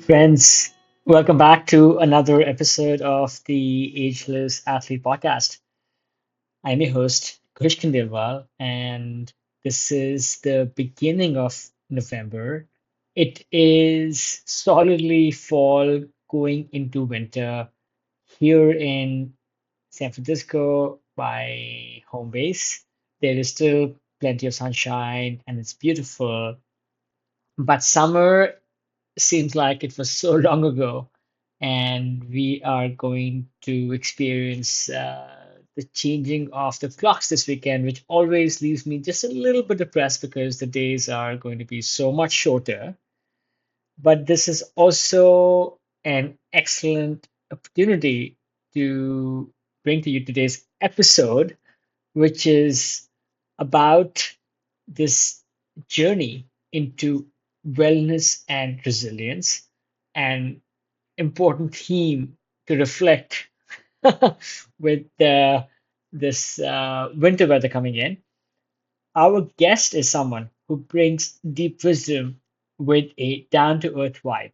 Friends, welcome back to another episode of the Ageless Athlete Podcast. I'm your host, Kush and and this is the beginning of November. It is solidly fall going into winter here in San Francisco, my home base. There is still plenty of sunshine and it's beautiful, but summer seems like it was so long ago, and we are going to experience the changing of the clocks this weekend, which always leaves me just a little bit depressed because the days are going to be so much shorter. But this is also an excellent opportunity to bring to you today's episode, which is about this journey into wellness and resilience, an important theme to reflect with this winter weather coming in. Our guest is someone who brings deep wisdom with a down to earth vibe,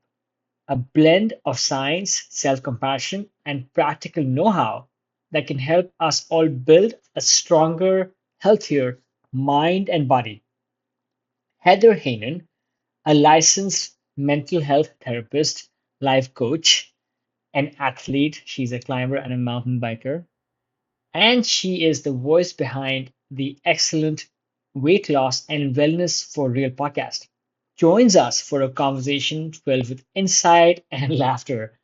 a blend of science, self compassion, and practical know how that can help us all build a stronger, healthier mind and body. Heather Heynen, a licensed mental health therapist, life coach, an athlete. She's a climber and a mountain biker. And she is the voice behind the excellent Weight Loss and Wellness for Real podcast. Joins us for a conversation filled with insight and laughter.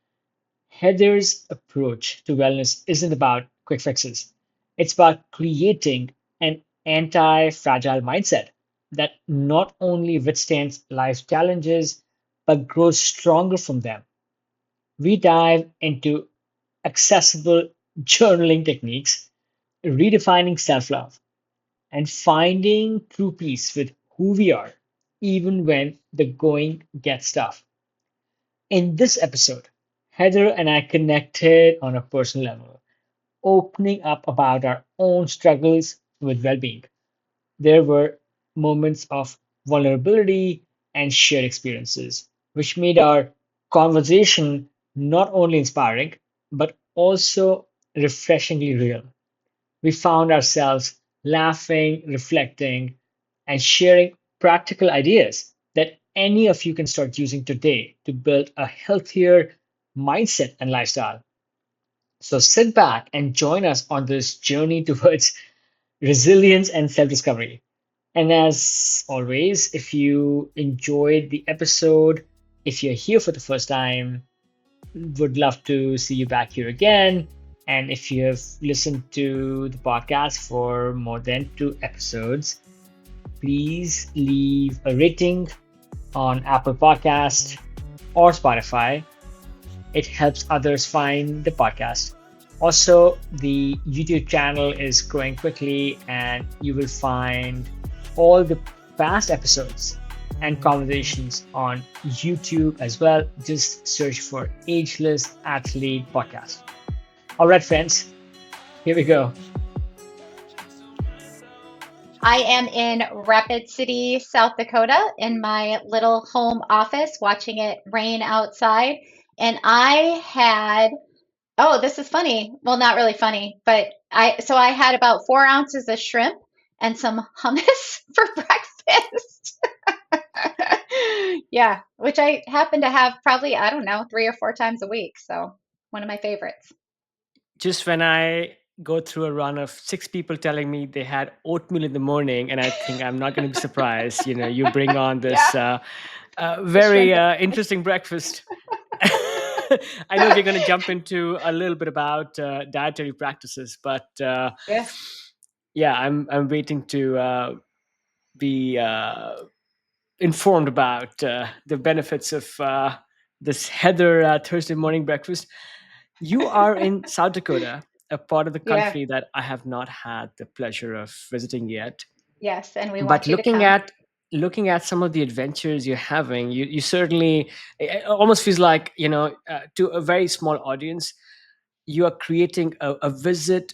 Heather's approach to wellness isn't about quick fixes, it's about creating an anti fragile mindset that not only withstands life's challenges but grows stronger from them. We dive into accessible journaling techniques, redefining self love, and finding true peace with who we are, even when the going gets tough. In this episode, Heather and I connected on a personal level, opening up about our own struggles with well being. There were moments of vulnerability and shared experiences, which made our conversation not only inspiring, but also refreshingly real. We found ourselves laughing, reflecting, and sharing practical ideas that any of you can start using today to build a healthier mindset and lifestyle. So sit back and join us on this journey towards resilience and self discovery. And as always, if you enjoyed the episode, if you're here for the first time, would love to see you back here again. And if you have listened to the podcast for more than two episodes, please leave a rating on Apple Podcast or Spotify. It helps others find the podcast. Also, the YouTube channel is growing quickly, and you will find all the past episodes and conversations on YouTube as well. Just search for Ageless Athlete Podcast. All right, friends, here we go. I am in Rapid City, South Dakota, in my little home office watching it rain outside. And I had, oh, this is funny. Well, not really funny, but I had about 4 ounces of shrimp and some hummus for breakfast. Yeah, which I happen to have probably, I don't know, 3 or 4 times a week. So one of my favorites. Just when I go through a run of six people telling me they had oatmeal in the morning, and I think I'm not going to be surprised. You bring on Yeah, this the shrimp very and interesting breakfast. I know we're going to jump into a little bit about dietary practices, but yeah. yeah, I'm waiting to be informed about the benefits of this Heather Thursday morning breakfast. You are in South Dakota, a part of the Yeah, country that I have not had the pleasure of visiting yet. yes, and we But want you to come. looking at some of the adventures you're having, you certainly it almost feels like to a very small audience, you are creating a visit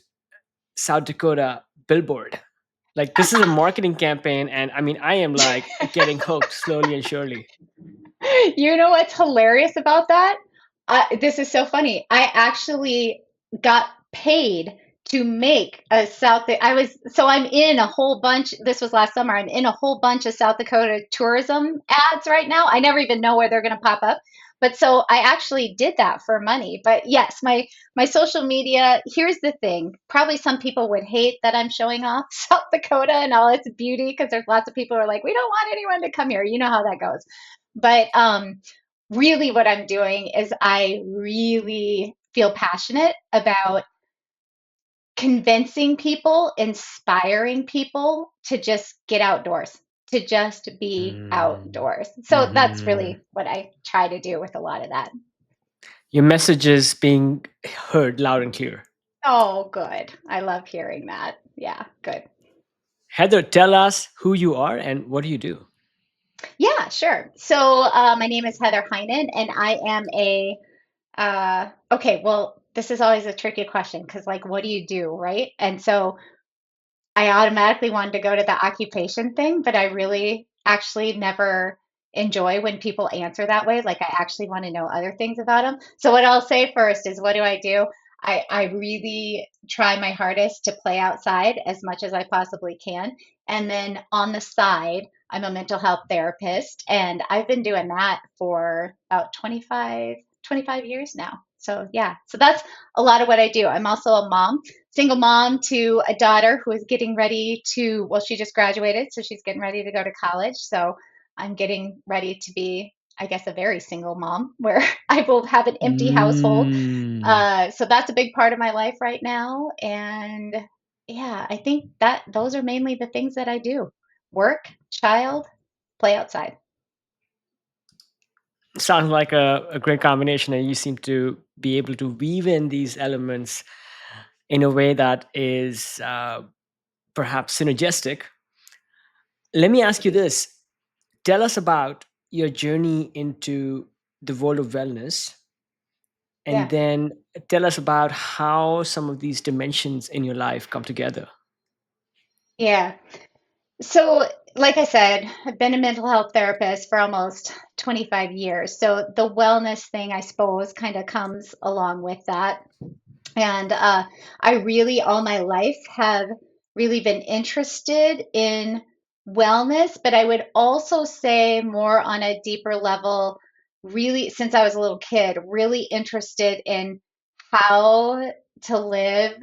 South Dakota billboard. Like this is a marketing campaign, and I mean I am like getting hooked slowly and surely. You know what's hilarious about that? This is so funny. I actually got paid to make a I'm in a whole bunch. This was last summer. I'm in a whole bunch of South Dakota tourism ads right now. I never even know where they're going to pop up. But so I actually did that for money. But yes, my social media, here's the thing. Probably some people would hate that I'm showing off South Dakota and all its beauty because there's lots of people who are like, we don't want anyone to come here. You know how that goes. But really, what I'm doing is I really feel passionate about convincing people, inspiring people to just get outdoors, to just be Mm. outdoors. So that's Hmm. really what I try to do with a lot of that. Your message is being heard loud and clear. Oh, good. I love hearing that. Yeah, good. Heather, tell us who you are and what do you do? Yeah, sure. So my name is Heather Heynen, and I am okay, well, this is always a tricky question because, like, what do you do, right? And so I automatically wanted to go to the occupation thing, but I really actually never enjoy when people answer that way. Like, I actually want to know other things about them. So, what I'll say first is, what do I do? I really try my hardest to play outside as much as I possibly can. And then on the side, I'm a mental health therapist, and I've been doing that for about 25 years now. So, yeah, so that's a lot of what I do. I'm also a mom, single mom to a daughter who is getting ready to, well, she just graduated, so she's getting ready to go to college. So I'm getting ready to be, I guess, a very single mom where I will have an empty household. Mm. So that's a big part of my life right now. And yeah, I think that those are mainly the things that I do: work, child, play outside. Sounds like a great combination, and you seem to be able to weave in these elements in a way that is perhaps synergistic. Let me ask you this. Tell us about your journey into the world of wellness, and Yeah. then tell us about how some of these dimensions in your life come together. Yeah. So, like I said, I've been a mental health therapist for almost 25 years. So, the wellness thing, I suppose, kind of comes along with that. And I really, all my life, have really been interested in wellness, but I would also say more on a deeper level, really, since I was a little kid, really interested in how to live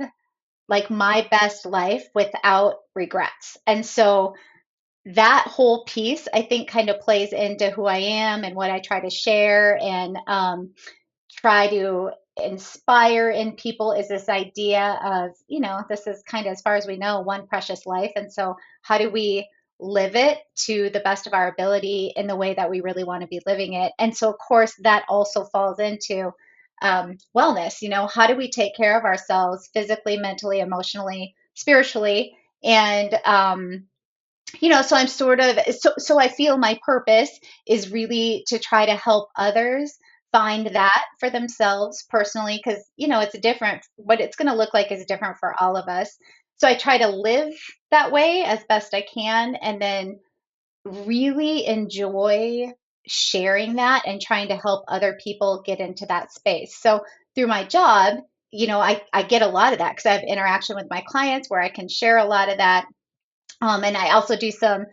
like my best life without regrets. And so, that whole piece, I think, kind of plays into who I am and what I try to share and try to inspire in people is this idea of, this is kind of, as far as we know, one precious life. And so, how do we live it to the best of our ability in the way that we really want to be living it? And so, of course, that also falls into wellness. How do we take care of ourselves physically, mentally, emotionally, spiritually? And so I'm sort of so I feel my purpose is really to try to help others find that for themselves personally, because it's a different, what it's going to look like is different for all of us. So I try to live that way as best I can, and then really enjoy sharing that and trying to help other people get into that space. So through my job, I get a lot of that because I have interaction with my clients where I can share a lot of that, and I also do some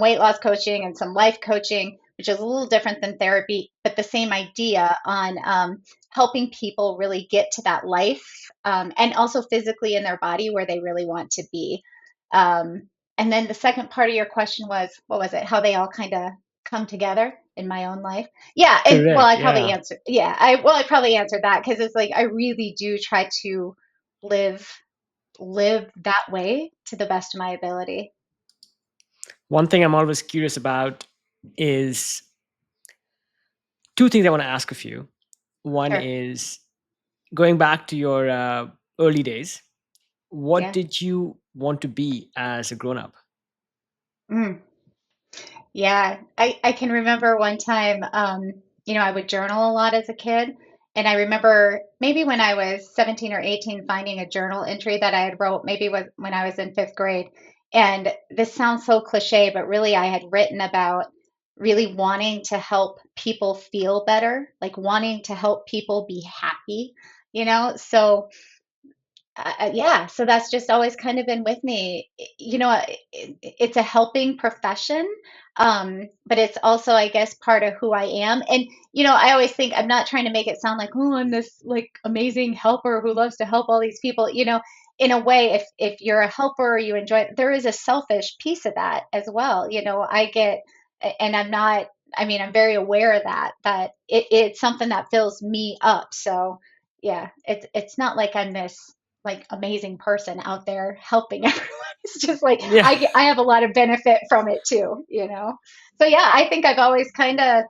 weight loss coaching and some life coaching, which is a little different than therapy, but the same idea on helping people really get to that life, and also physically in their body where they really want to be. And then the second part of your question was, what was it? How they all kind of come together in my own life. Yeah, and well, Correct. I probably Yeah. answered. Yeah, I probably answered that because it's like I really do try to live live that way to the best of my ability. One thing I'm always curious about is two things I want to ask of you. One Sure. is going back to your early days. What Yeah. did you want to be as a grown up? Mm. Yeah. I can remember one time, I would journal a lot as a kid. And I remember maybe when I was 17 or 18 finding a journal entry that I had wrote, maybe was when I was in fifth grade. And this sounds so cliche, but really I had written about really wanting to help people feel better, like wanting to help people be happy, you know? So yeah, so that's just always kind of been with me. It's a helping profession, but it's also, I guess, part of who I am. And I always think I'm not trying to make it sound like, oh, I'm this like amazing helper who loves to help all these people. In a way, if you're a helper, or you enjoy it, there is a selfish piece of that as well. I get, and I'm not. I mean, I'm very aware of that it's something that fills me up. So yeah, it's not like I'm this like amazing person out there helping everyone. It's just like Yeah. I have a lot of benefit from it too. So yeah, I think I've always kind of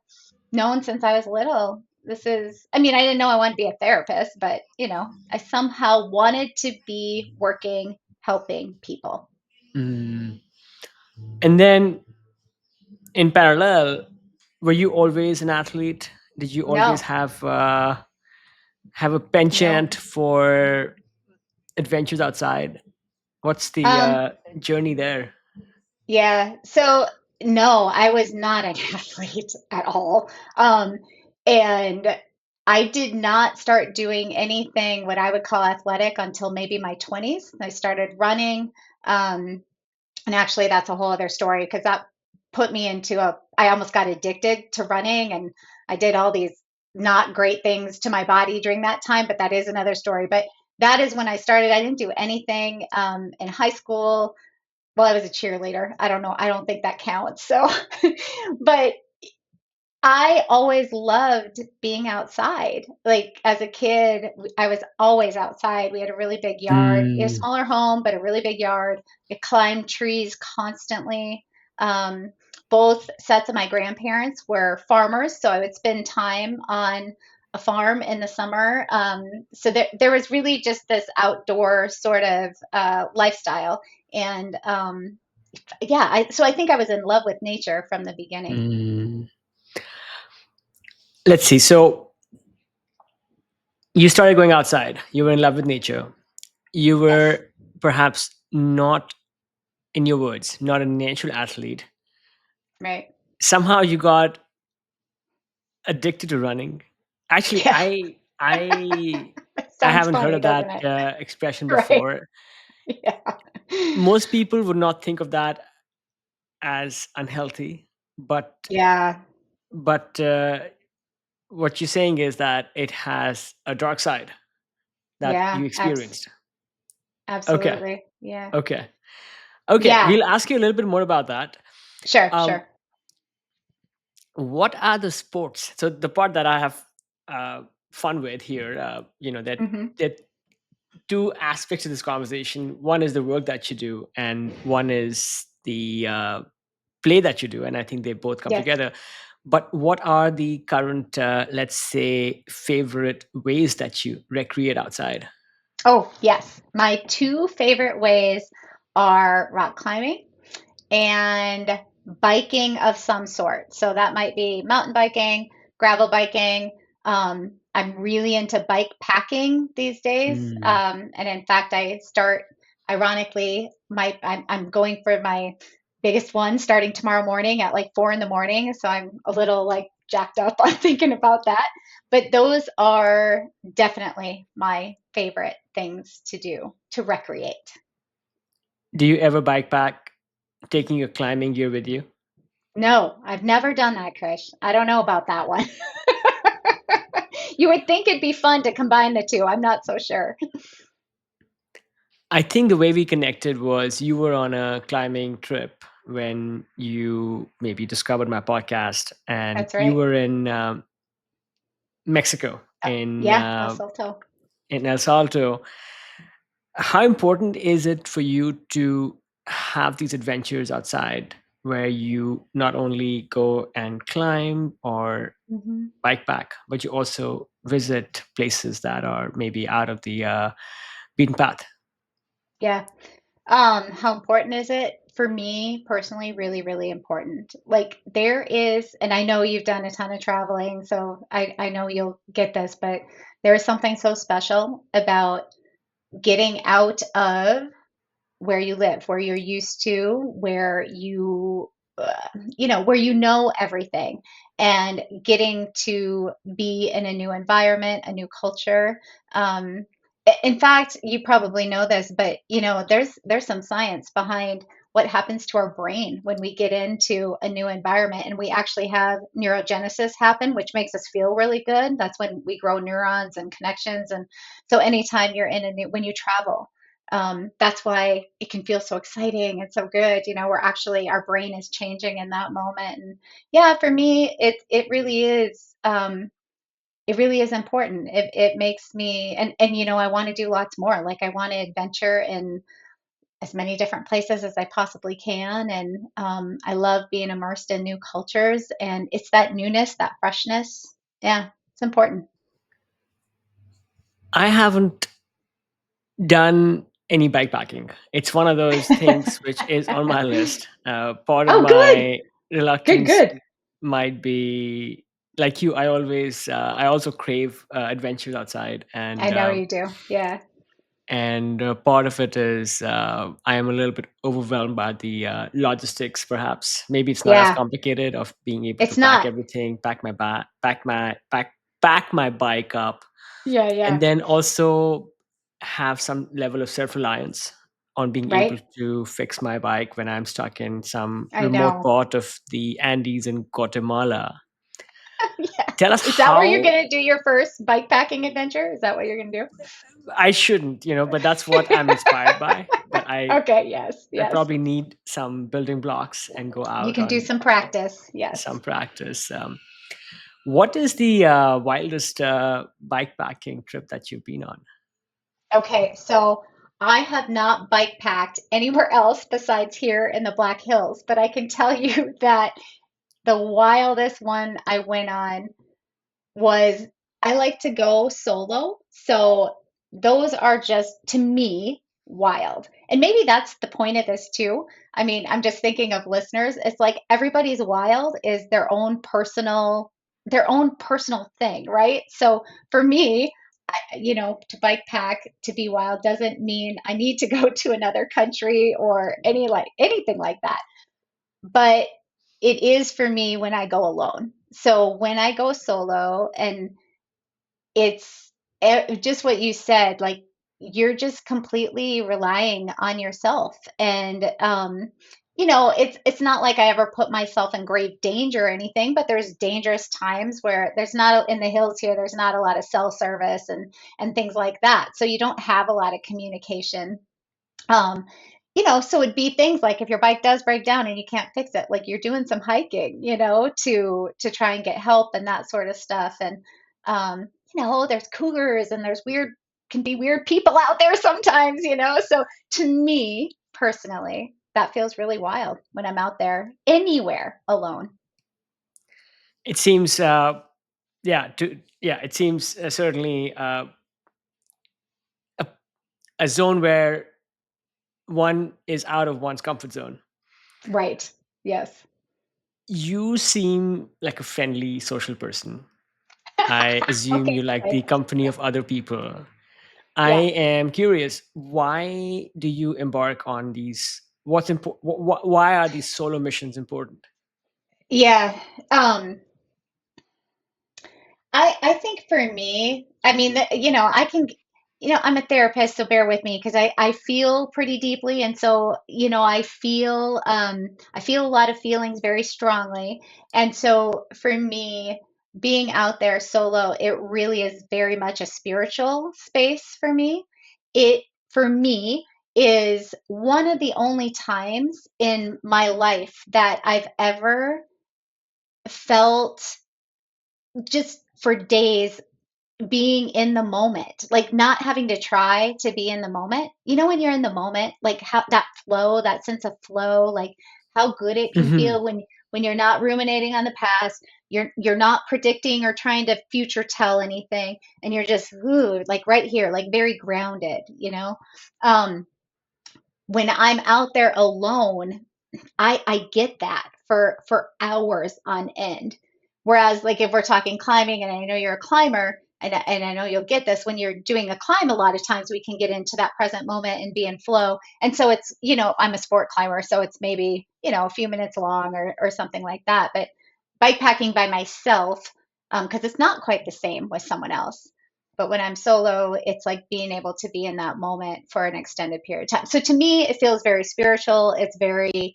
known since I was little. I mean, I didn't know I wanted to be a therapist, but I somehow wanted to be working, helping people. Mm. And then in parallel, were you always an athlete? Did you always No, have a no. penchant for adventures outside? What's the Um, journey there? Yeah. So no, I was not an athlete at all. And I did not start doing anything what I would call athletic until maybe my 20s. I started running. Um, and actually, that's a whole other story because that put me I almost got addicted to running, and I did all these not great things to my body during that time, but that is another story. But that is when I started. I didn't do anything in high school. Well, I was a cheerleader. I don't know. I don't think that counts. So, but I always loved being outside. Like as a kid, I was always outside. We had a really big yard, a Mm. smaller home, but a really big yard. We climbed trees constantly. Um, both sets of my grandparents were farmers, so I would spend time on a farm in the summer. So there was really just this outdoor sort of lifestyle. And yeah, so I think I was in love with nature from the beginning. Mm. Let's see. So you started going outside. You were in love with nature. You Yes, were perhaps not, in your words, not a natural athlete. right. Somehow you got addicted to running. Actually, Yeah. I Sounds haven't heard funny, of doesn't that it? expression Right. before. Yeah. Most people would not think of that as unhealthy, but Yeah. but what you're saying is that it has a dark side that Yeah. you experienced. Okay, Absolutely. Yeah. okay, okay. Yeah. We'll ask you a little bit more about that. Sure. Um, Sure. what are the sports? So the part that I have uh, fun with here, Hmm. that two aspects of this conversation. One is the work that you do, and one is the play that you do. And I think they both come Yes. together. But what are the current, let's say, favorite ways that you recreate outside? Oh, yes. My two favorite ways are rock climbing and biking of some sort. So that might be mountain biking, gravel biking. I'm really into bike packing these days. Mm. And in fact, ironically, I'm going for my biggest one starting tomorrow morning at like 4 in the morning. So I'm a little like jacked up on thinking about that. But those are definitely my favorite things to do to recreate. Do you ever bike pack taking your climbing gear with you? No, I've never done that, Krish. I don't know about that one. You would think it'd be fun to combine the two. I'm not so sure. I think the way we connected was you were on a climbing trip when you maybe discovered my podcast, and That's you right. were in Mexico, Yeah, El Salto. in El Salto. How important is it for you to have these adventures outside where you not only go and climb or Hmm. bike pack, but you also visit places that are maybe out of the beaten path? Yeah. How important is it? For me personally, really, really important. Like there is, and I know you've done a ton of traveling, so I know you'll get this, but there is something so special about getting out of where you live, where you're used to, where you where you know everything, and getting to be in a new environment, a new culture. Um, in fact, you probably know this, but there's some science behind what happens to our brain when we get into a new environment, and we actually have neurogenesis happen, which makes us feel really good. That's when we grow neurons and connections. And so anytime you're when you travel, that's why it can feel so exciting and so good. We're actually, our brain is changing in that moment. And yeah, for me, it really is important. It makes me, and I want to do lots more. Like, I want to adventure in as many different places as I possibly can. And I love being immersed in new cultures. And it's that newness, that freshness. Yeah, it's important. I haven't done any bikepacking. It's one of those things which is on my list. Part of Oh, good, my good, reluctance good. might be like you. I also crave adventures outside, I know you do. Yeah. and part of it is I am a little bit overwhelmed by the logistics. Perhaps maybe it's not as Yeah. complicated of being able to It's pack not. everything, pack my bike up, Yeah, and yeah. then also have some level of self-reliance on being able Right. to fix my bike when I'm stuck in some I remote know. part of the Andes in Guatemala. Yeah. Tell us Is that where you're how. going to do your first bike packing adventure? Is that what you're going to I shouldn't, but that's what I'm inspired by. But do? Okay, yes, I yes. probably need some building blocks and go You out can do on some practice. Yes. some practice. What is the wildest bike packing trip that you've been on? Okay, so I have not bike packed anywhere else besides here in the Black Hills, but I can tell you that the wildest one I went on was, I like to go solo. So those are just, to me, wild. And maybe that's the point of this too. I mean, I'm just thinking of listeners. It's like everybody's wild is their own personal thing, right? So for me, to bike pack, to be wild doesn't mean I need to go to another country or anything like that. But it is for me when I go alone. So when I go solo, and it's just what you said, like, you're just completely relying on yourself. And it's not like I ever put myself in grave danger or anything, but there's dangerous times where there's not, in the hills here, there's not a lot of cell service and things like that, so you don't have a lot of communication. um, so it'd be things like if your bike does break down and you can't fix it, like, you're doing some hiking, to try and get help and that sort of stuff. And there's cougars and there's can be weird people out there sometimes. So to me personally, that feels really wild when I'm out there anywhere alone. It seems, it seems certainly a, a zone where one is out of one's comfort zone. Right. Yes. You seem like a friendly social person. I assume Okay. you like the Good. company of other people. I Yeah. am curious, why do you embark on these? What's important? Why are these solo missions important? Yeah. Um, I think for me, I mean, I can, I'm a therapist, so bear with me because I feel pretty deeply. And so, I feel a lot of feelings very strongly. And so for me, being out there solo, it really is very much a spiritual space for me. It, for me, is one of the only times in my life that I've ever felt, just for days, being in the moment, like not having to try to be in the moment. When you're in the moment, like, how that flow, that sense of flow, like how good it can Hmm. feel when you're not ruminating on the past, you're not predicting or trying to future tell anything, and you're just, ooh, like right here, like very grounded. Um, when I'm out there alone, I get that for hours on end. Whereas, like, if we're talking climbing, and I know you're a climber, and I know you'll get this when you're doing a climb, a lot of times we can get into that present moment and be in flow. And so it's, I'm a sport climber, so it's maybe, a few minutes long or something like that. But bike packing by myself, because it's not quite the same with someone else. But when I'm solo, it's like being able to be in that moment for an extended period of time. So to me, it feels very spiritual. It's very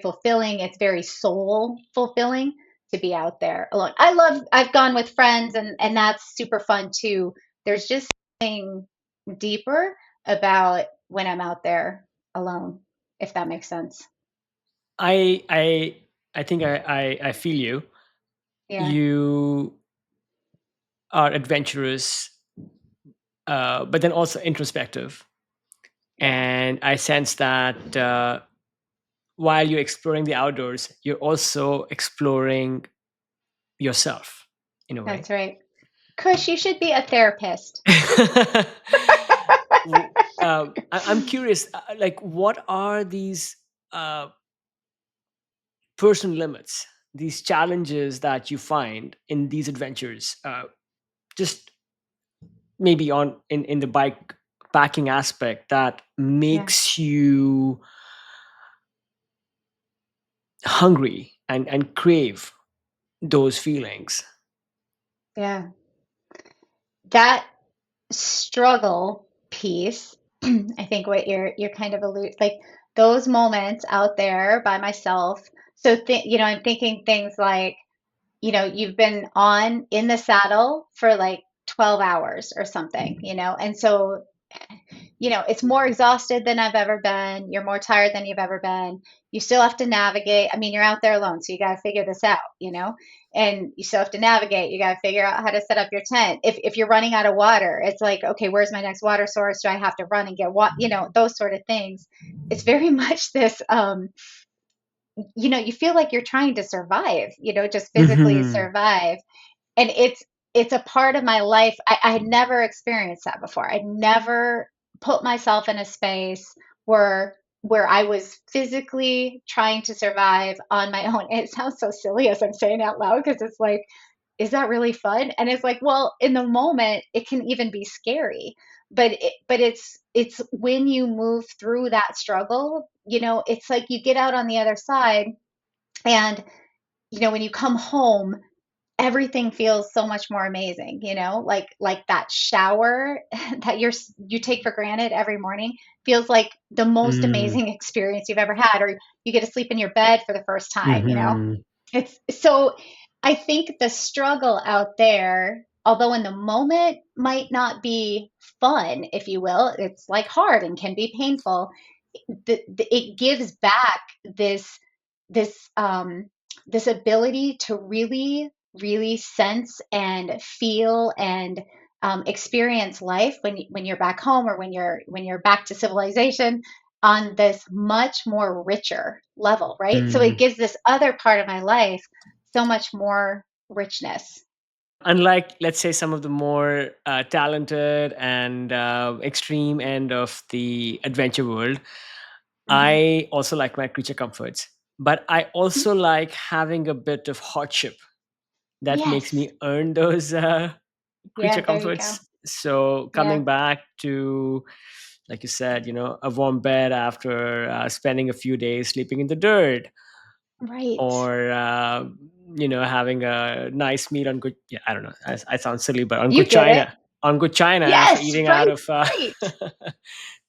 fulfilling. It's very soul fulfilling to be out there alone. I've gone with friends, and that's super fun too. There's just something deeper about when I'm out there alone, if that makes sense. I think I feel you. Yeah, You are adventurous, but then also introspective. yeah, And I sense that while you're exploring the outdoors, you're also exploring yourself in a way. that's right. Kush, you should be a therapist. I'm curious, like, what are these uh, personal limits, these challenges that you find in these adventures? Just maybe in the bike packing aspect that Yeah, makes you hungry and crave those feelings. yeah. That struggle piece, I think what you're kind of like those moments out there by myself. So I'm thinking things like, you've been on in the saddle for like 12 hours or something, and so it's more exhausted than I've ever been. You're more tired than you've ever been. You still have to navigate. I mean, you're out there alone, so you got to figure this out, and you still have to navigate. You got to figure out how to set up your tent. If you're running out of water, it's like, okay, where's my next water source? Do I have to run and get what, those sort of things. It's very much this, you feel like you're trying to survive, just physically Hmm. survive. And it's a part of my life. I had never experienced that before. I'd never put myself in a space where I was physically trying to survive on my own. And it sounds so silly as I'm saying out loud because it's like, is that really fun? And it's like, well, in the moment, it can even be scary. But it's when you move through that struggle, it's like you get out on the other side, and when you come home, everything feels so much more amazing, like that shower that you take for granted every morning feels like the most Mm. amazing experience you've ever had, or you get to sleep in your bed for the first time. Hmm. It's so I think the struggle out there, although in the moment might not be fun, if you will, it's like hard and can be painful. It gives back this this ability to really really sense and feel and experience life when you're back home, or when you're back to civilization on this much more richer level, right? So it Mm. gives this other part of my life so much more richness. Unlike, let's say, some of the more talented and extreme end of the adventure world, Hmm. I also like my creature comforts, but I also like having a bit of hardship that makes Yes. me earn those creature Yeah, there you go. comforts. So Yeah. coming back to, like you said, a warm bed after spending a few days sleeping in the dirt, Right. or having a nice meal on good, yeah, I don't know, I sound silly, but on You good get it. china, on good china after Yes, eating out right, of right.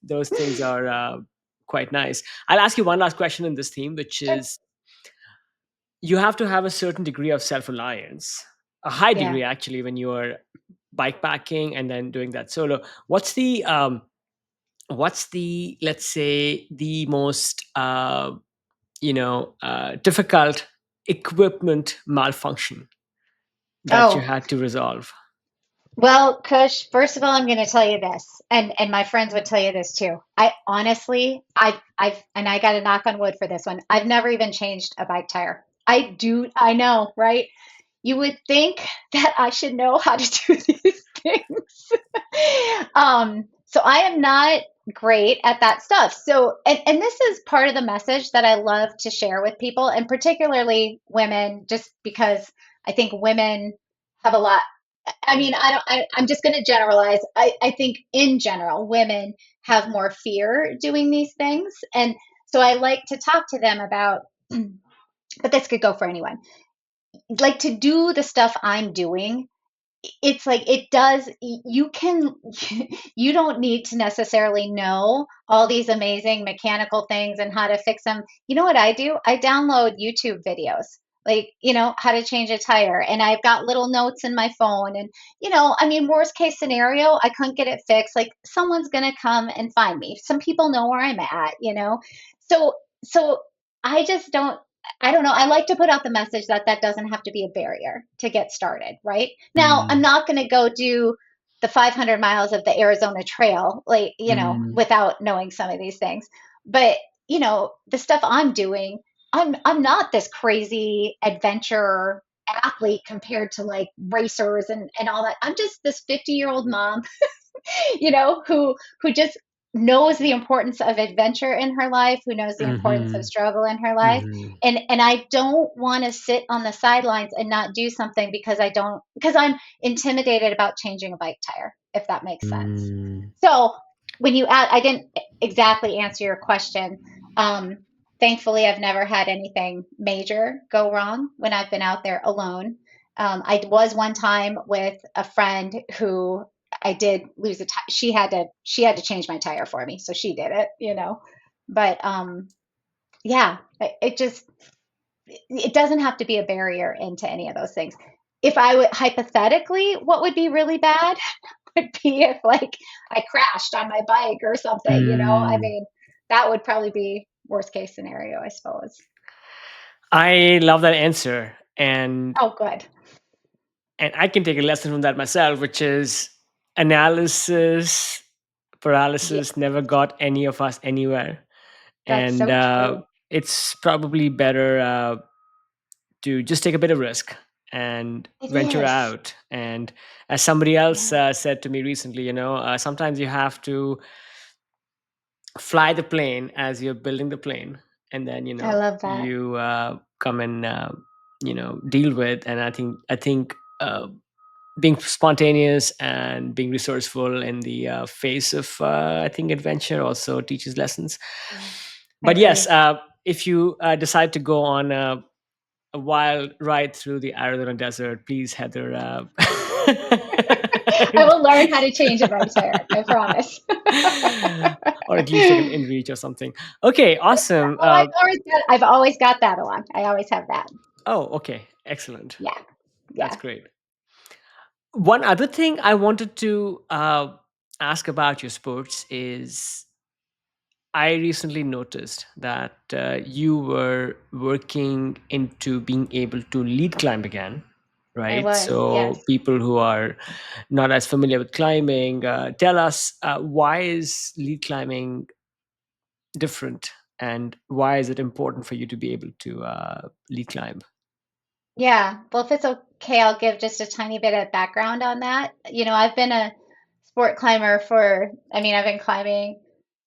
those things are quite nice. I'll ask you one last question in this theme, which Sure. is, you have to have a certain degree of self-reliance, a high Yeah. degree actually, when you're bike packing and then doing that solo. What's the let's say the most difficult equipment malfunction that you Oh, had to resolve? well, Kush, first of all, I'm going to tell you this, and my friends would tell you this too. I honestly, and I got to knock on wood for this one. I've never even changed a bike tire. I know, right? You would think that I should know how to do these things. So I am not great at that stuff. So, and this is part of the message that I love to share with people, and particularly women, just because I think women have a lot. I mean, I'm just going to generalize. I think in general, women have more fear doing these things. And so I like to talk to them about, but this could go for anyone, like to do the stuff I'm doing. It's like it does, you can, you don't need to necessarily know all these amazing mechanical things and how to fix them. You know what I do? I download YouTube videos, like, how to change a tire, and I've got little notes in my phone. And I mean, worst case scenario, I couldn't get it fixed, like someone's gonna come and find me. Some people know where I'm at. So I just don't, I don't know. I like to put out the message that that doesn't have to be a barrier to get started, right? Now, I'm Mm, not going to go do the 500 miles of the Arizona Trail, like, mm, without knowing some of these things. But, the stuff I'm doing, I'm not this crazy adventure athlete compared to like racers and all that. I'm just this 50-year-old mom, who just knows the importance of adventure in her life, who knows the importance of mhm, struggle in her life. mhm, And I don't want to sit on the sidelines and not do something because I'm intimidated about changing a bike tire, if that makes sense. mm, So when you add, I didn't exactly answer your question. Um, Thankfully, I've never had anything major go wrong when I've been out there alone. I was one time with a friend who I did lose a tire. She had to change my tire for me, so she did it. But yeah, it just, it doesn't have to be a barrier into any of those things. If I would hypothetically, what would be really bad would be if like I crashed on my bike or something. I mm. mean, that would probably be worst case scenario, I suppose. I love that answer, and Oh, good. I can take a lesson from that myself, which is analysis Yeah, paralysis never got any of us anywhere, that's and so true. it's probably better to just take a bit of risk and It venture is. out. And as somebody else Yeah, said to me recently, sometimes you have to fly the plane as you're building the plane, and then I love that. you come and deal with. And I think being spontaneous and being resourceful in the face of I think adventure also teaches lessons. Yeah, I But yes, agree. if you decide to go on a wild ride through the Arizona desert, please, Heather, I will learn how to change a bike tire. I promise. or at least take an in reach or something. Okay, awesome. Oh, I've always got that along. I always have that. Oh, okay, excellent. Yeah, That's yeah. great. One other thing I wanted to ask about your sports is I recently noticed that you were working into being able to lead climb again, I right? was, yes. So people who are not as familiar with climbing, tell us why is lead climbing different, and why is it important for you to be able to lead climb? Yeah. Well, if it's okay, I'll give just a tiny bit of background on that. I've been a sport climber I mean, I've been climbing,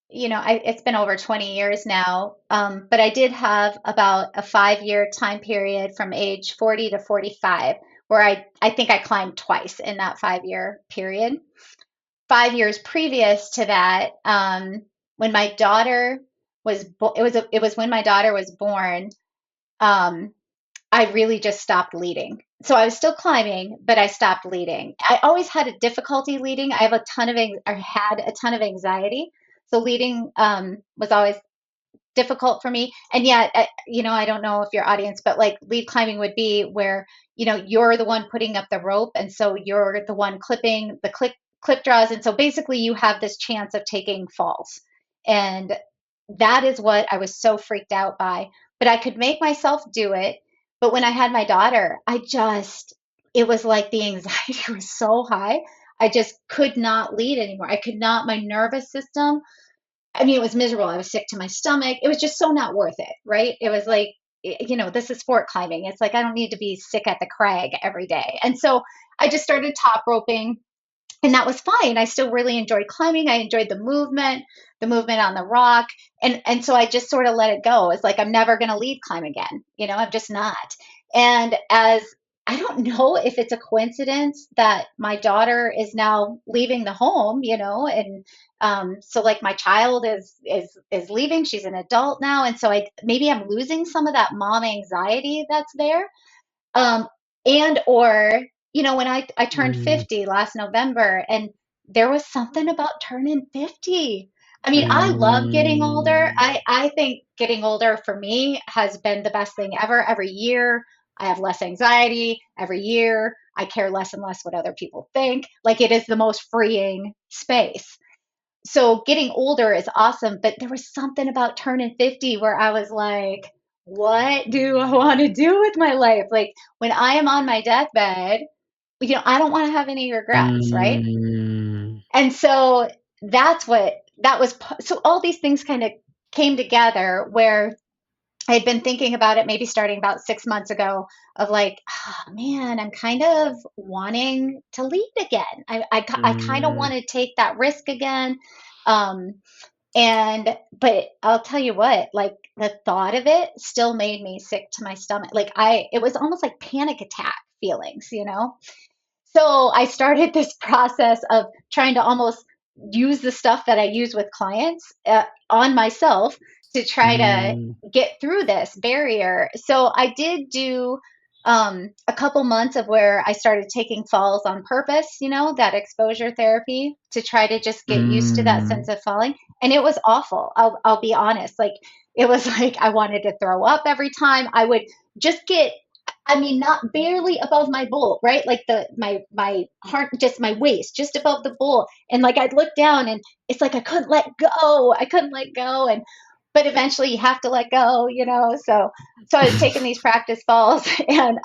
it's been over 20 years now. But I did have about a 5-year time period from age 40 to 45 where I think I climbed twice in that 5-year period. 5 years previous to that, when my daughter it was when my daughter was born. Um, I really just stopped leading. So I was still climbing, but I stopped leading. I always had a difficulty leading. I have a ton of I had a ton of anxiety. So leading was always difficult for me. And yet, I don't know if your audience, but like lead climbing would be where, you're the one putting up the rope. And so you're the one clipping the clip draws. And so basically you have this chance of taking falls. And that is what I was so freaked out by. But I could make myself do it. But when I had my daughter, it was like the anxiety was so high. I just could not lead anymore. I could not, my nervous system, I mean, it was miserable. I was sick to my stomach. It was just so not worth it, right? It was like, this is sport climbing. It's like I don't need to be sick at the crag every day. And so I just started top roping, and that was fine. I still really enjoyed climbing. I enjoyed the movement on the rock. And so I just sort of let it go. It's like I'm never going to lead climb again. I'm just not. And as I don't know if it's a coincidence that my daughter is now leaving the home, and so like my child is leaving. She's an adult now, and so I maybe I'm losing some of that mom anxiety that's there. Um, and or, when I turned Mm, 50 last November, and there was something about turning 50. I mean, I love getting older. mm, I think getting older for me has been the best thing ever. Every year, I have less anxiety. Every year, I care less and less what other people think. Like it is the most freeing space. So getting older is awesome, but there was something about turning 50 where I was like, what do I want to do with my life? Like when I am on my deathbed, I don't want to have any regrets, right? mm, And so that's what that was. So all these things kind of came together where I had been thinking about it maybe starting about 6 months ago of like, oh, man, I'm kind of wanting to lead again. I kind of mm, want to take that risk again. Um, but I'll tell you what, like the thought of it still made me sick to my stomach. It was almost like panic attack feelings. So I started this process of trying to almost use the stuff that I use with clients on myself to try to mm, get through this barrier. So I did do a couple months of where I started taking falls on purpose, that exposure therapy to try to just get used to that sense mm. of falling. And it was awful. I'll be honest. Like it was like I wanted to throw up every time. I would just get, I mean, not barely above my bowl, right? Like my heart, just my waist, just above the bowl. And like I'd look down, and it's like I couldn't let go. I couldn't let go. And but eventually you have to let go. So I was taking these practice falls, and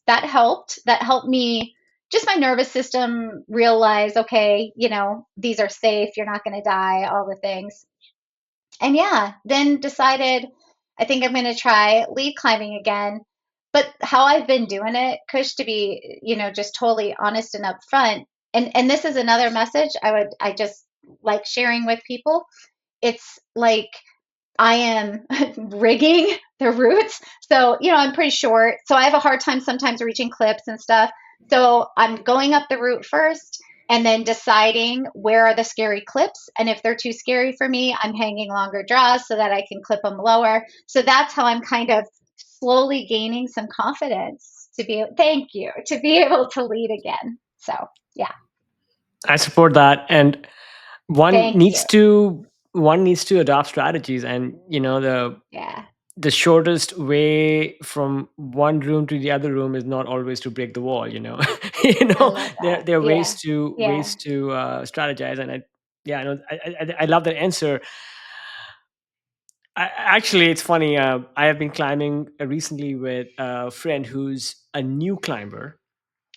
that helped. That helped me, just my nervous system realize, okay, these are safe. You're not going to die. All the things. And yeah, then decided I think I'm going to try lead climbing again. But how I've been doing it, Kush, to be, just totally honest and upfront, and this is another message I just like sharing with people. It's like I am rigging the roots. So, I'm pretty short. So I have a hard time sometimes reaching clips and stuff. So I'm going up the route first and then deciding where are the scary clips. And if they're too scary for me, I'm hanging longer draws so that I can clip them lower. So that's how I'm kind of slowly gaining some confidence thank you, to be able to lead again. So, yeah, I support that, and one thank you. needs to one needs to adopt strategies, and Yeah, the shortest way from one room to the other room is not always to break the wall. I love that. There are Yeah, yeah. ways to strategize, and yeah, I know, I love that answer. Actually, it's funny. I have been climbing recently with a friend who's a new climber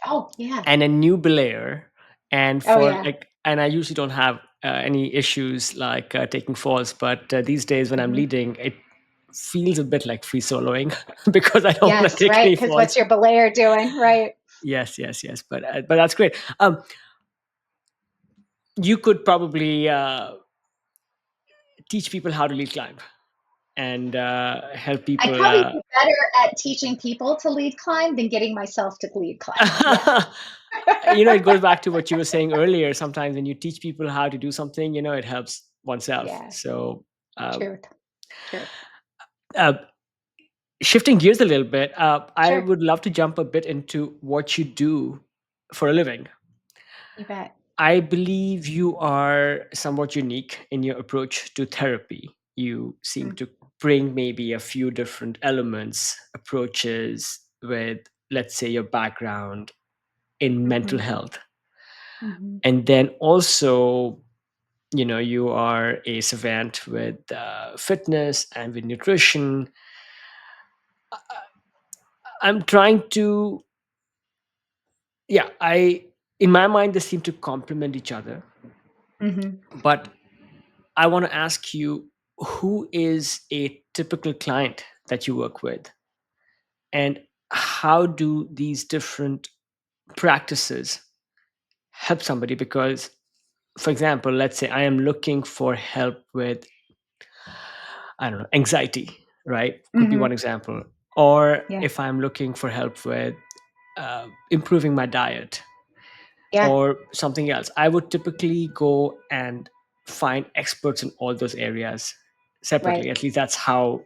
Oh, yeah. and a new belayer, and Oh, for yeah. like, and I usually don't have any issues like taking falls, but these days when I'm Hmm. leading, it feels a bit like free soloing because I don't want to Yes, take right. any Because what's falls. your belayer doing? Right. Yes, yes, yes. But that's great. You could probably teach people how to lead climb and help I'd people. probably be better at teaching people to lead climb than getting myself to lead climb. Yes. It goes back to what you were saying earlier. Sometimes when you teach people how to do something, it helps oneself. Yeah. So, uh, Truth. Truth. uh, shifting gears a little bit, I Sure. would love to jump a bit into what you do for a living. You bet. I believe you are somewhat unique in your approach to therapy. You seem to bring maybe a few different elements, approaches with, let's say, your background in mental Mm-hmm. health. Mm-hmm. And then also, you are a savant with fitness and with nutrition. I'm trying to, yeah, in my mind, they seem to complement each other. Mm-hmm. But I want to ask you, who is a typical client that you work with? And how do these different practices help somebody? Because, for example, let's say I am looking for help with, I don't know, anxiety, right? Could be one Mm-hmm. example. Or Yeah. if I'm looking for help with improving my diet Yeah, or something else, I would typically go and find experts in all those areas right. separately. At least that's how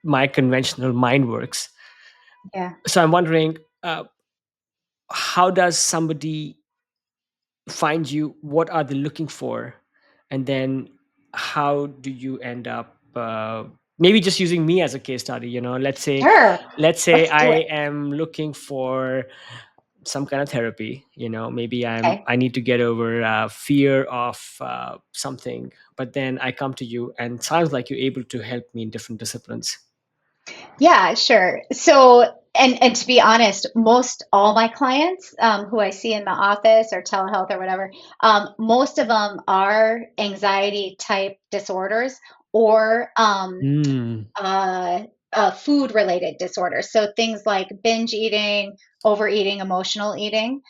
my conventional mind works. Yeah. So I'm wondering, how does somebody find you? What are they looking for? And then how do you end up, maybe just using me as a case study, let's say, Sure. Let's I do it. am looking for some kind of therapy. Maybe Okay. I need to get over fear of something, but then I come to you and sounds like you're able to help me in different disciplines. Yeah, sure. So, and to be honest, most all my clients who I see in the office or telehealth or whatever, most of them are anxiety type disorders or Mm. uh, food related disorders. So things like binge eating, overeating, emotional eating.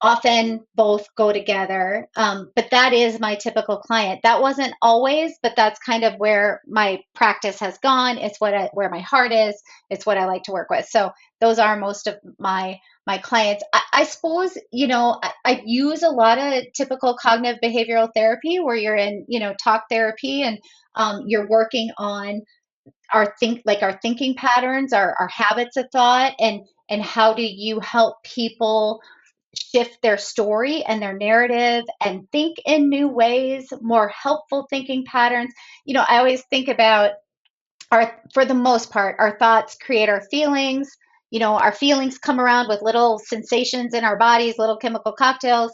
Often both go together. But that is my typical client. That wasn't always, but that's kind of where my practice has gone. It's where my heart is. It's what I like to work with. So those are most of my clients. I suppose, I use a lot of typical cognitive behavioral therapy where you're in, talk therapy and you're working on our thinking patterns, our habits of thought, and how do you help people shift their story and their narrative and think in new ways, more helpful thinking patterns. I always think about for the most part, our thoughts create our feelings. Our feelings come around with little sensations in our bodies, little chemical cocktails.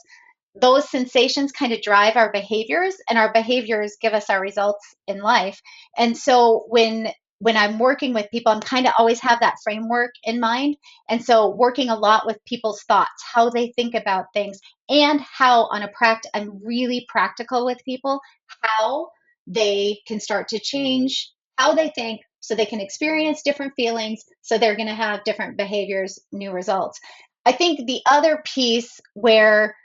Those sensations kind of drive our behaviors, and our behaviors give us our results in life. And so when I'm working with people, I'm kind of always have that framework in mind. And so working a lot with people's thoughts, how they think about things, and how I'm really practical with people, how they can start to change how they think so they can experience different feelings, so they're going to have different behaviors, new results. I think the other piece where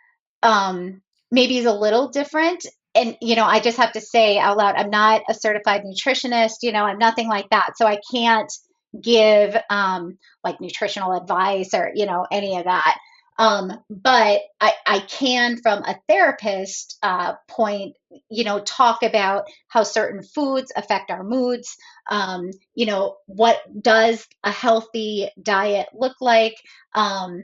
maybe is a little different. And, I just have to say out loud, I'm not a certified nutritionist, I'm nothing like that. So I can't give like nutritional advice or, any of that. But I can, from a therapist point, talk about how certain foods affect our moods. What does a healthy diet look like? I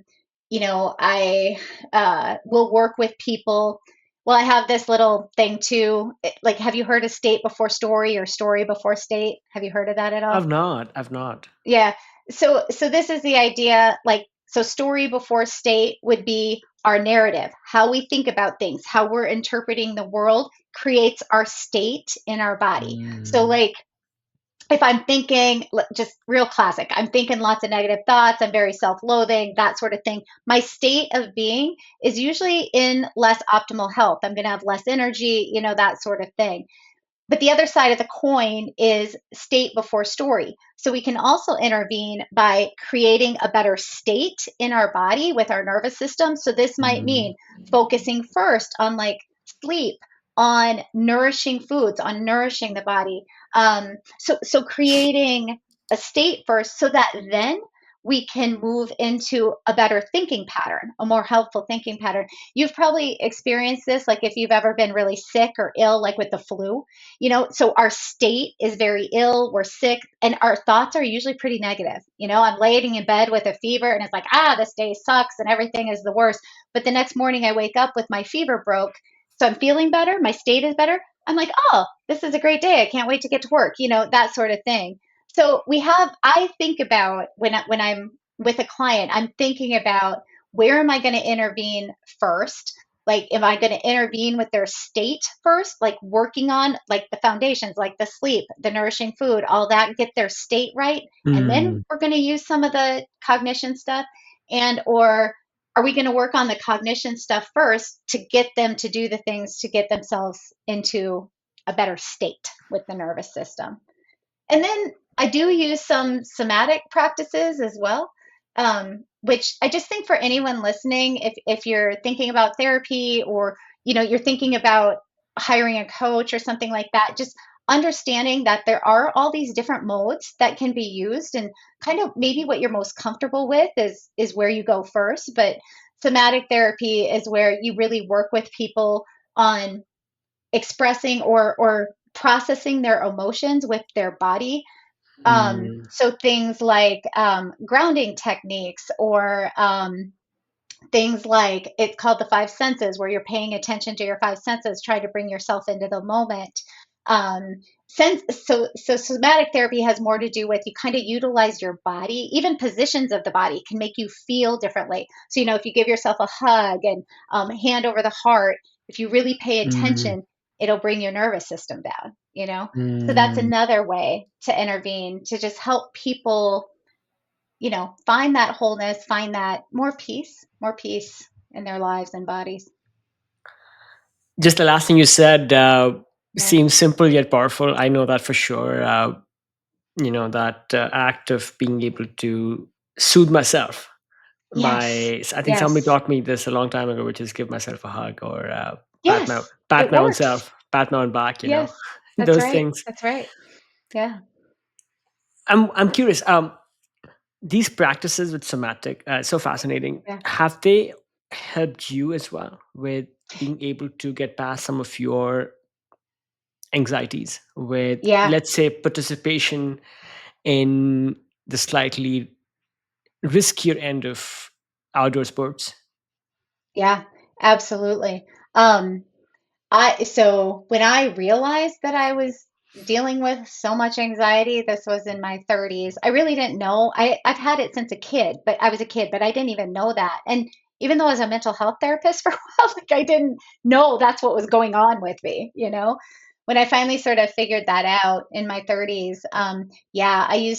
will work with people. Well, I have this little thing too. Like, have you heard of state before story or story before state? Have you heard of that at all? I've not. Yeah. So this is the idea, like, so story before state would be our narrative, how we think about things, how we're interpreting the world creates our state in our body. So Mm. like if I'm thinking, just real classic, I'm thinking lots of negative thoughts, I'm very self loathing, that sort of thing. My state of being is usually in less optimal health. I'm going to have less energy, that sort of thing. But the other side of the coin is state before story. So we can also intervene by creating a better state in our body with our nervous system. So this might Mm. mean focusing first on like sleep, on nourishing foods, on nourishing the body. So creating a state first so that then we can move into a better thinking pattern, a more helpful thinking pattern. You've probably experienced this, like if you've ever been really sick or ill, like with the flu, so our state is very ill, we're sick, and our thoughts are usually pretty negative. I'm laying in bed with a fever and it's like, this day sucks and everything is the worst. But the next morning I wake up with my fever broke, so I'm feeling better, my state is better. I'm like, oh, this is a great day, I can't wait to get to work, that sort of thing. So I think about when I'm with a client, I'm thinking about where am I going to intervene first. Like, am I going to intervene with their state first, like working on like the foundations, like the sleep, the nourishing food, all that, get their state right, and then Mm. we're going to use some of the cognition stuff, and or are we going to work on the cognition stuff first to get them to do the things to get themselves into a better state with the nervous system? And then I do use some somatic practices as well, which I just think for anyone listening, if you're thinking about therapy or you're thinking about hiring a coach or something like that, just understanding that there are all these different modes that can be used, and kind of maybe what you're most comfortable with is where you go first. But somatic therapy is where you really work with people on expressing or processing their emotions with their body. Mm, So things like grounding techniques, or things like, it's called the five senses, where you're paying attention to your five senses, try to bring yourself into the moment. So somatic therapy has more to do with, you kind of utilize your body. Even positions of the body can make you feel differently. So, if you give yourself a hug and hand over the heart, if you really pay mm, attention, it'll bring your nervous system down. So that's mm. another way to intervene, to just help people, find that wholeness, find that more peace in their lives and bodies. Just the last thing you said Yeah. seems simple yet powerful. I know that for sure. That act of being able to soothe myself Yes. I think somebody Yes. taught me this a long time ago, which is give myself a hug or Yes. pat It my own works. self, pat my own back. Yes. That's Those right. things. That's right. Yeah. I'm curious. These practices with somatic, so fascinating. Yeah. Have they helped you as well with being able to get past some of your anxieties with, Yeah. let's say, participation in the slightly riskier end of outdoor sports? Yeah. Absolutely. Um, so when I realized that I was dealing with so much anxiety, this was in my 30s. I really didn't know. I've had it since a kid, but I was a kid, but I didn't even know that. And even though I was a mental health therapist for a while, like, I didn't know that's what was going on with me. When I finally sort of figured that out in my 30s, yeah, I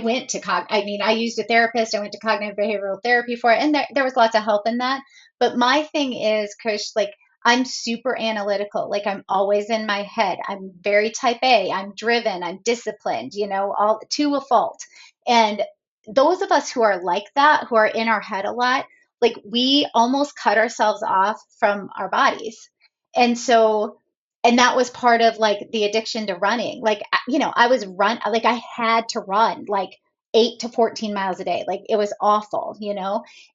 went to I used a therapist. I went to cognitive behavioral therapy for it, and there was lots of help in that. But my thing is, Kush, like, I'm super analytical. Like, I'm always in my head. I'm very type A. I'm driven. I'm disciplined, all to a fault. And those of us who are like that, who are in our head a lot, like, we almost cut ourselves off from our bodies. And so, and that was part of, like, the addiction to running. Like, I had to run like 8 to 14 miles a day. Like, it was awful.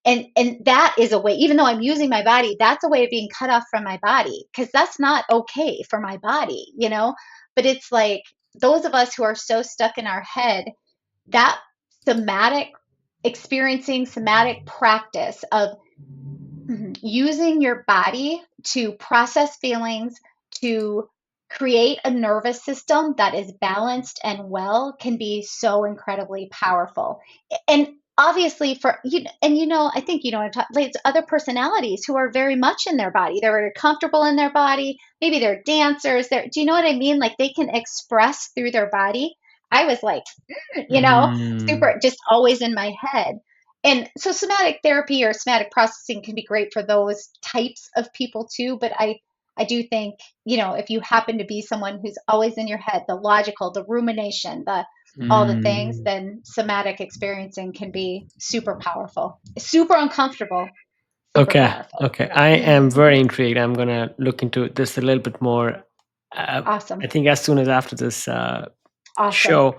And that is a way, even though I'm using my body, that's a way of being cut off from my body, because that's not okay for my body. But it's like, those of us who are so stuck in our head, that somatic experiencing somatic practice of using your body to process feelings, to create a nervous system that is balanced and well, can be so incredibly powerful. And obviously, I think what I'm talking, like, it's other personalities who are very much in their body. They're very comfortable in their body. Maybe they're dancers. Do you know what I mean? Like, they can express through their body. I was like, you know, Mm. super, just always in my head. And so somatic therapy or somatic processing can be great for those types of people too. But I do think, if you happen to be someone who's always in your head, the logical, the rumination, all the things, Mm. then somatic experiencing can be super powerful, super uncomfortable, super Okay. powerful. Okay. I am very intrigued. I'm gonna look into this a little bit more. I Awesome. think as soon as after this Awesome. show,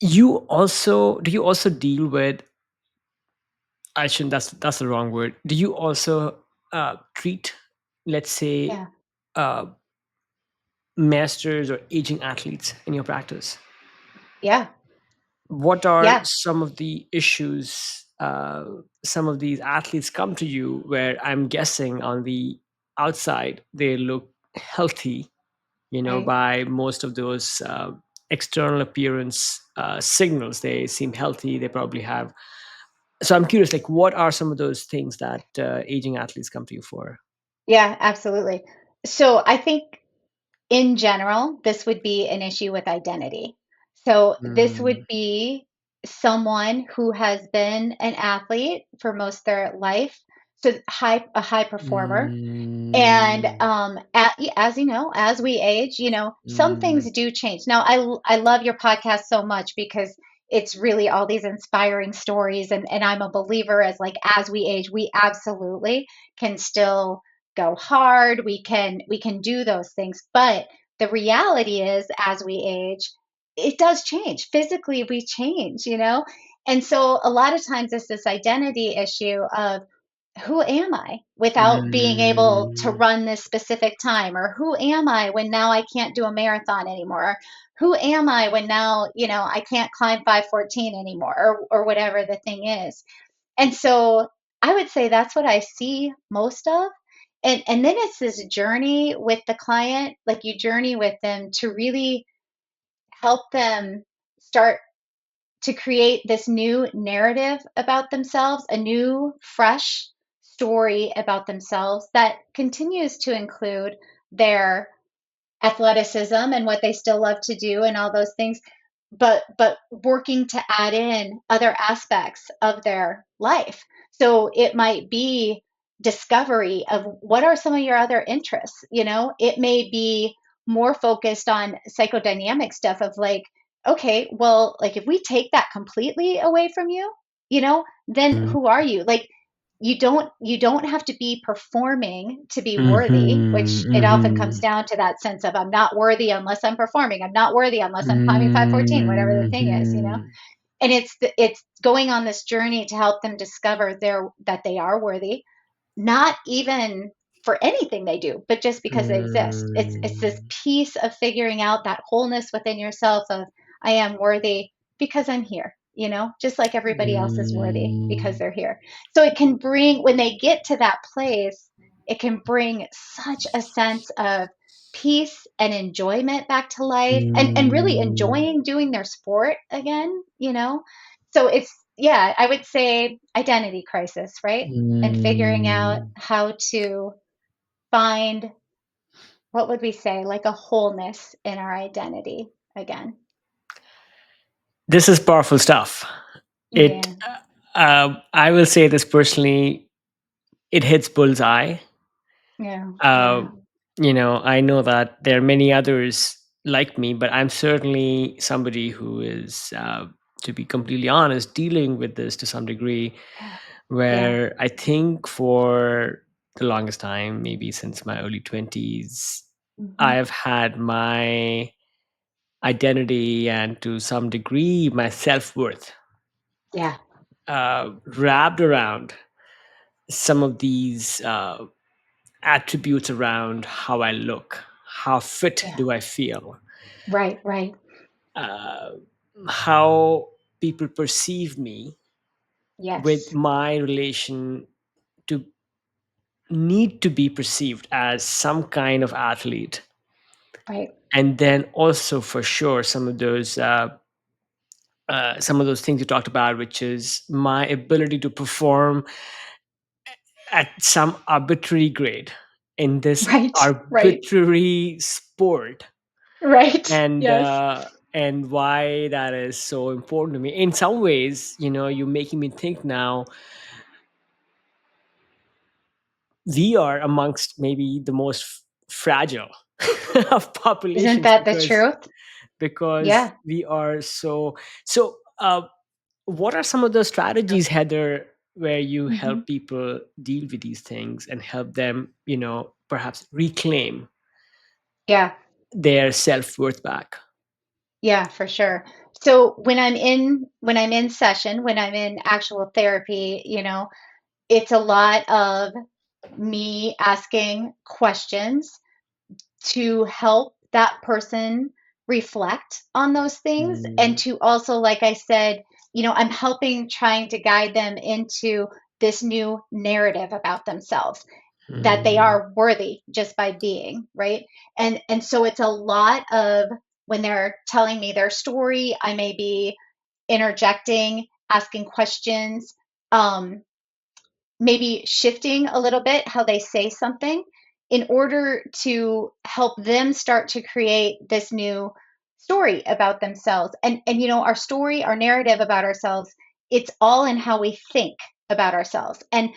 do you also deal with? I shouldn't. That's the wrong word. Do you also treat, let's say, Yeah. uh, masters or aging athletes in your practice? Yeah. What are Yeah. some of the issues some of these athletes come to you where I'm guessing on the outside they look healthy, Right. by most of those external appearance signals? They seem healthy, they probably have. So I'm curious, like, what are some of those things that aging athletes come to you for? Yeah, absolutely. So I think, in general, this would be an issue with identity. So this would Mm, be someone who has been an athlete for most of their life, so a high performer. And mm, as you know, as we age, some mm, things do change. Now, I love your podcast so much, because it's really all these inspiring stories, and I'm a believer, as like, as we age, we absolutely can still go hard, we can do those things. But the reality is, as we age, it does change. Physically, we change, you know? And so a lot of times it's this identity issue of who am I without being able to Mm, run this specific time? Or who am I when now I can't do a marathon anymore? Or who am I when now, I can't climb 514 anymore, or whatever the thing is. And so I would say that's what I see most of. And then it's this journey with the client, like you journey with them to really help them start to create this new narrative about themselves, a new, fresh story about themselves that continues to include their athleticism and what they still love to do and all those things, but working to add in other aspects of their life. So it might be discovery of what are some of your other interests. It may be more focused on psychodynamic stuff of like, okay, well, like if we take that completely away from you, then mm, who are you? Like, you don't have to be performing to be worthy, mhm, which it often comes mhm, down to that sense of I'm not worthy unless I'm performing. I'm not worthy unless I'm climbing 514, whatever the thing is. mhm, And it's going on this journey to help them discover that they are worthy, not even for anything they do, but just because they exist. It's this mm, piece of figuring out that wholeness within yourself of I am worthy because I'm here, just like everybody else is worthy because mm, they're here. So it can bring, when they get to that place, it can bring such a sense of peace and enjoyment back to life, and really mm, enjoying doing their sport again. So it's, yeah, I would say identity crisis, right? And figuring out mm. how to find, what would we say, like a wholeness in our identity again. This is powerful stuff. It, Yeah, I will say this personally, it hits bullseye. yeah, Uh, yeah. I know that there are many others like me, but I'm certainly somebody who is, to be completely honest, dealing with this to some degree, Yeah, yeah. where I think for the longest time, maybe since my early 20s, Hmm. I've had my identity and to some degree my self worth Yeah, wrapped around some of these attributes around how I look, how fit yeah. do I feel, Right, right. uh, how people perceive me with Yes, my relation to need to be perceived as some kind of athlete. right, And then also for sure some of those things you talked about, which is my ability to perform at some arbitrary grade in this right, right, arbitrary sport, right. and Yes. uh, and why that is so important to me. In some ways, you're making me think now. We are amongst maybe the most fragile of Isn't populations that the because truth? because Yeah. we are so. What are some of the strategies, Heather, where you Hmm. help people deal with these things and help them, perhaps reclaim Yeah. their self-worth back? Yeah, for sure. So when I'm in session, when I'm in actual therapy, it's a lot of me asking questions to help that person reflect on those things, and Mm, to also, like I said, I'm helping, trying to guide them into this new narrative about themselves, that they mm, are worthy just by being, right? And so it's a lot of, when they're telling me their story, I may be interjecting, asking questions, um, maybe shifting a little bit how they say something in order to help them start to create this new story about themselves. And our story, our narrative about ourselves, it's all in how we think about ourselves. And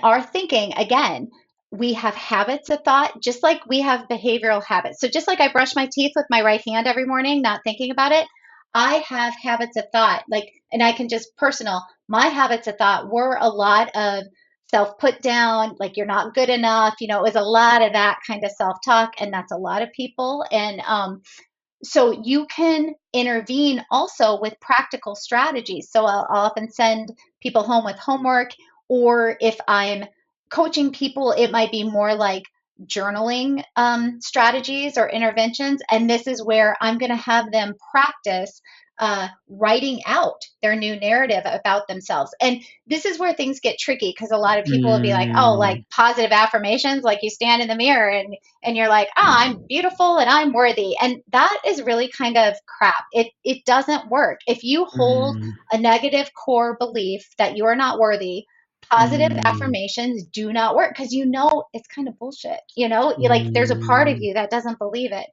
our thinking, again, we have habits of thought just like we have behavioral habits. So just like I brush my teeth with my right hand every morning, not thinking about it, I have habits of thought. Like, and I can just personal, my habits of thought were a lot of self put down, like you're not good enough. It was a lot of that kind of self talk, and that's a lot of people. And so you can intervene also with practical strategies. So I'll often send people home with homework, or if I'm coaching people, it might be more like journaling strategies or interventions. And this is where I'm going to have them practice writing out their new narrative about themselves. And this is where things get tricky, because a lot of people will be like, oh, like Mm, positive affirmations, like you stand in the mirror and you're like, oh, I'm beautiful and I'm worthy. And that is really kind of crap. It doesn't work. If you hold mm, a negative core belief that you are not worthy, positive mm, affirmations do not work, because it's kind of bullshit. You like, there's a part of mm, you that doesn't believe it.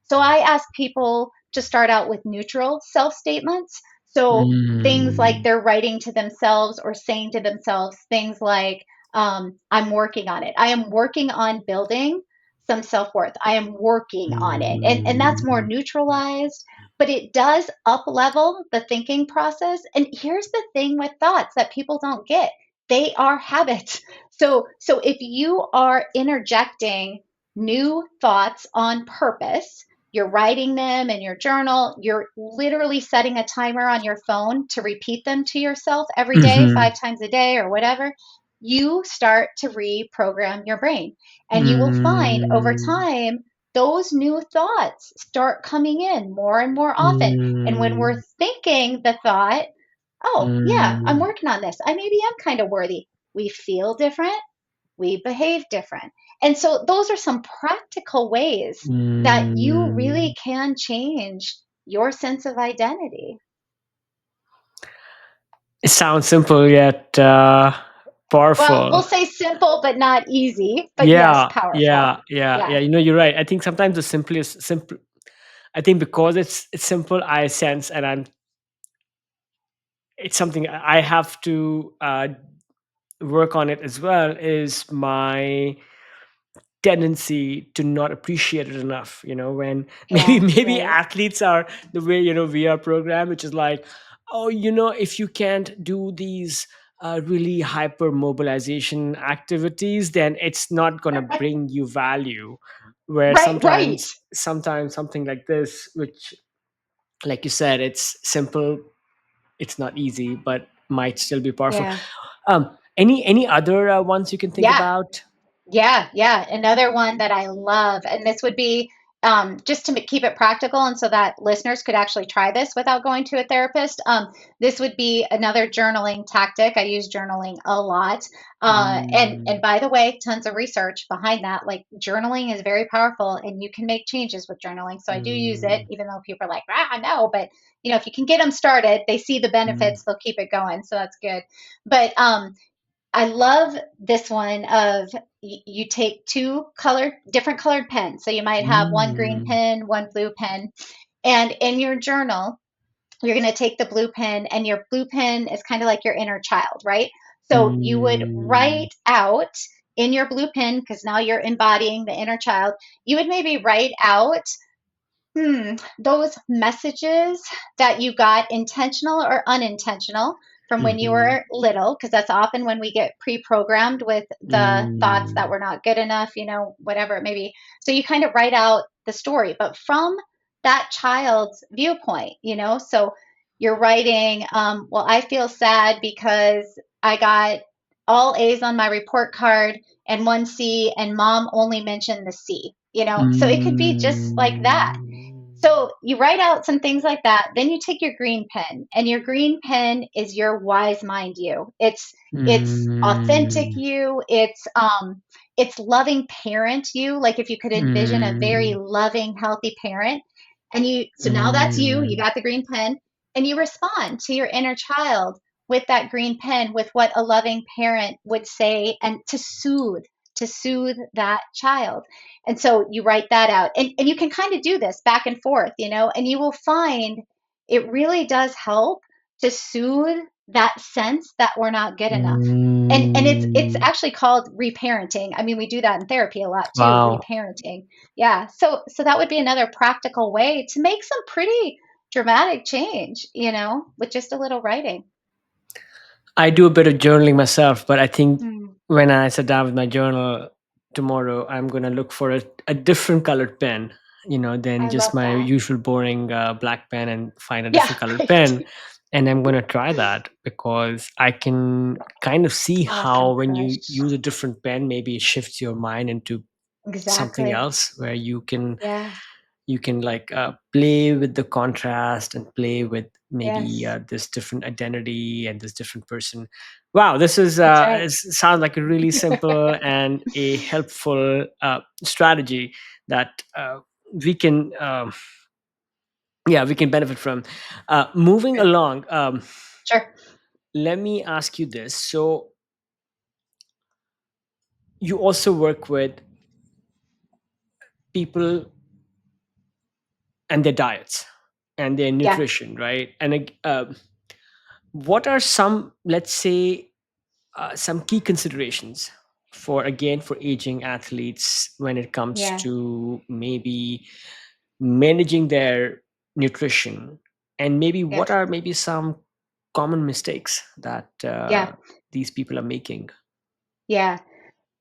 So I ask people to start out with neutral self statements. So things like mm, they're writing to themselves or saying to themselves things like, I'm working on it. I am working on building some self worth. I am working on it. And that's more mm, neutralized, but it does up level the thinking process. And here's the thing with thoughts that people don't get, they are habits. So if you are interjecting new thoughts on purpose, you're writing them in your journal, you're literally setting a timer on your phone to repeat them to yourself every day, mhm, 5 times a day or whatever, you start to reprogram your brain. And you will find over mm, time, those new thoughts start coming in more and more often. And when we're mm, thinking the thought, oh, yeah, I'm mm, working on this, I maybe am kind of worthy, we feel different, we behave different. And so those are some practical ways that you mm. really can change your sense of identity. It sounds simple yet Well, we'll powerful. say simple but not easy, but yes, Yeah, powerful. yeah, yeah, Yeah. yeah. You're right. I think sometimes the simplest simple. I think because it's simple, I sense, and it's something I have to work on it as well. Is my tendency to not appreciate it enough, when maybe Yeah, maybe right. athletes are the way we are programmed, which is like, oh, if you can't do these really hyper mobilization activities, then it's not going to bring you value. Where Right, right. sometimes something like this, which, like you said, it's simple, it's not easy, but might still be powerful. Yeah. Any other ones you can think Yeah. about? Yeah, yeah. Another one that I love, and this would be just to keep it practical and so that listeners could actually try this without going to a therapist. This would be another journaling tactic. I use journaling a lot. And Mm, by the way, tons of research behind that. Like, journaling is very powerful and you can make changes with journaling. So I do use it, mm, even though people are like, no, but if you can get them started, they see the mm. benefits, they'll keep it going. So that's good. But I love this one of, you take different colored pens. So you might have one green Mm, pen, one blue pen, and in your journal, you're going to take the blue pen, and your blue pen is kind of like your inner child, right? So you would mm, write out in your blue pen, because now you're embodying the inner child, you would maybe write out those messages that you got, intentional or unintentional, from when you mhm, were little, because that's often when we get pre-programmed with the thoughts that mm, we're not good enough, whatever it may be. So you kind of write out the story, but from that child's viewpoint, so you're writing, well, I feel sad because I got all A's on my report card and one C, and mom only mentioned the C, so it could be just like that. mm, So you write out some things like that. Then you take your green pen, and your green pen is your wise mind you. It's authentic mm, you. It's loving parent you. Like, if you could envision a very mm, loving, healthy parent, and so now that's you. You mm, got the green pen, and you respond to your inner child with that green pen, with what a loving parent would say, and to soothe that child. And so you write that out, and you can kind of do this back and forth, and you will find it really does help to soothe that sense that we're not good enough. And it's mm. actually called reparenting. I mean, we do that in therapy a lot too, Wow. reparenting. Yeah. So that would be another practical way to make some pretty dramatic change, with just a little writing. I do a bit of journaling myself, but I think Hmm. when I sit down with my journal tomorrow, I'm going to look for a different colored pen, than I just love my that. usual boring black pen, and find a Yeah, different colored right. pen. And I'm going to try that, because I can kind of see how Awesome, when you Kush. use a different pen, maybe it shifts your mind into something Exactly. else, where Yeah, you can like play with the contrast, and play with maybe yes, this different identity and this different person. Wow, this is that's right. sounds like a really simple and a helpful strategy that we can yeah, we can benefit from. Moving Good. along, Sure. let me ask you this. So you also work with people and their diets and their Yeah, nutrition, right? And what are some, let's say, some key considerations for aging athletes when it comes yeah, to maybe managing their nutrition, and maybe what yes, are maybe some common mistakes that yeah, these people are making? yeah.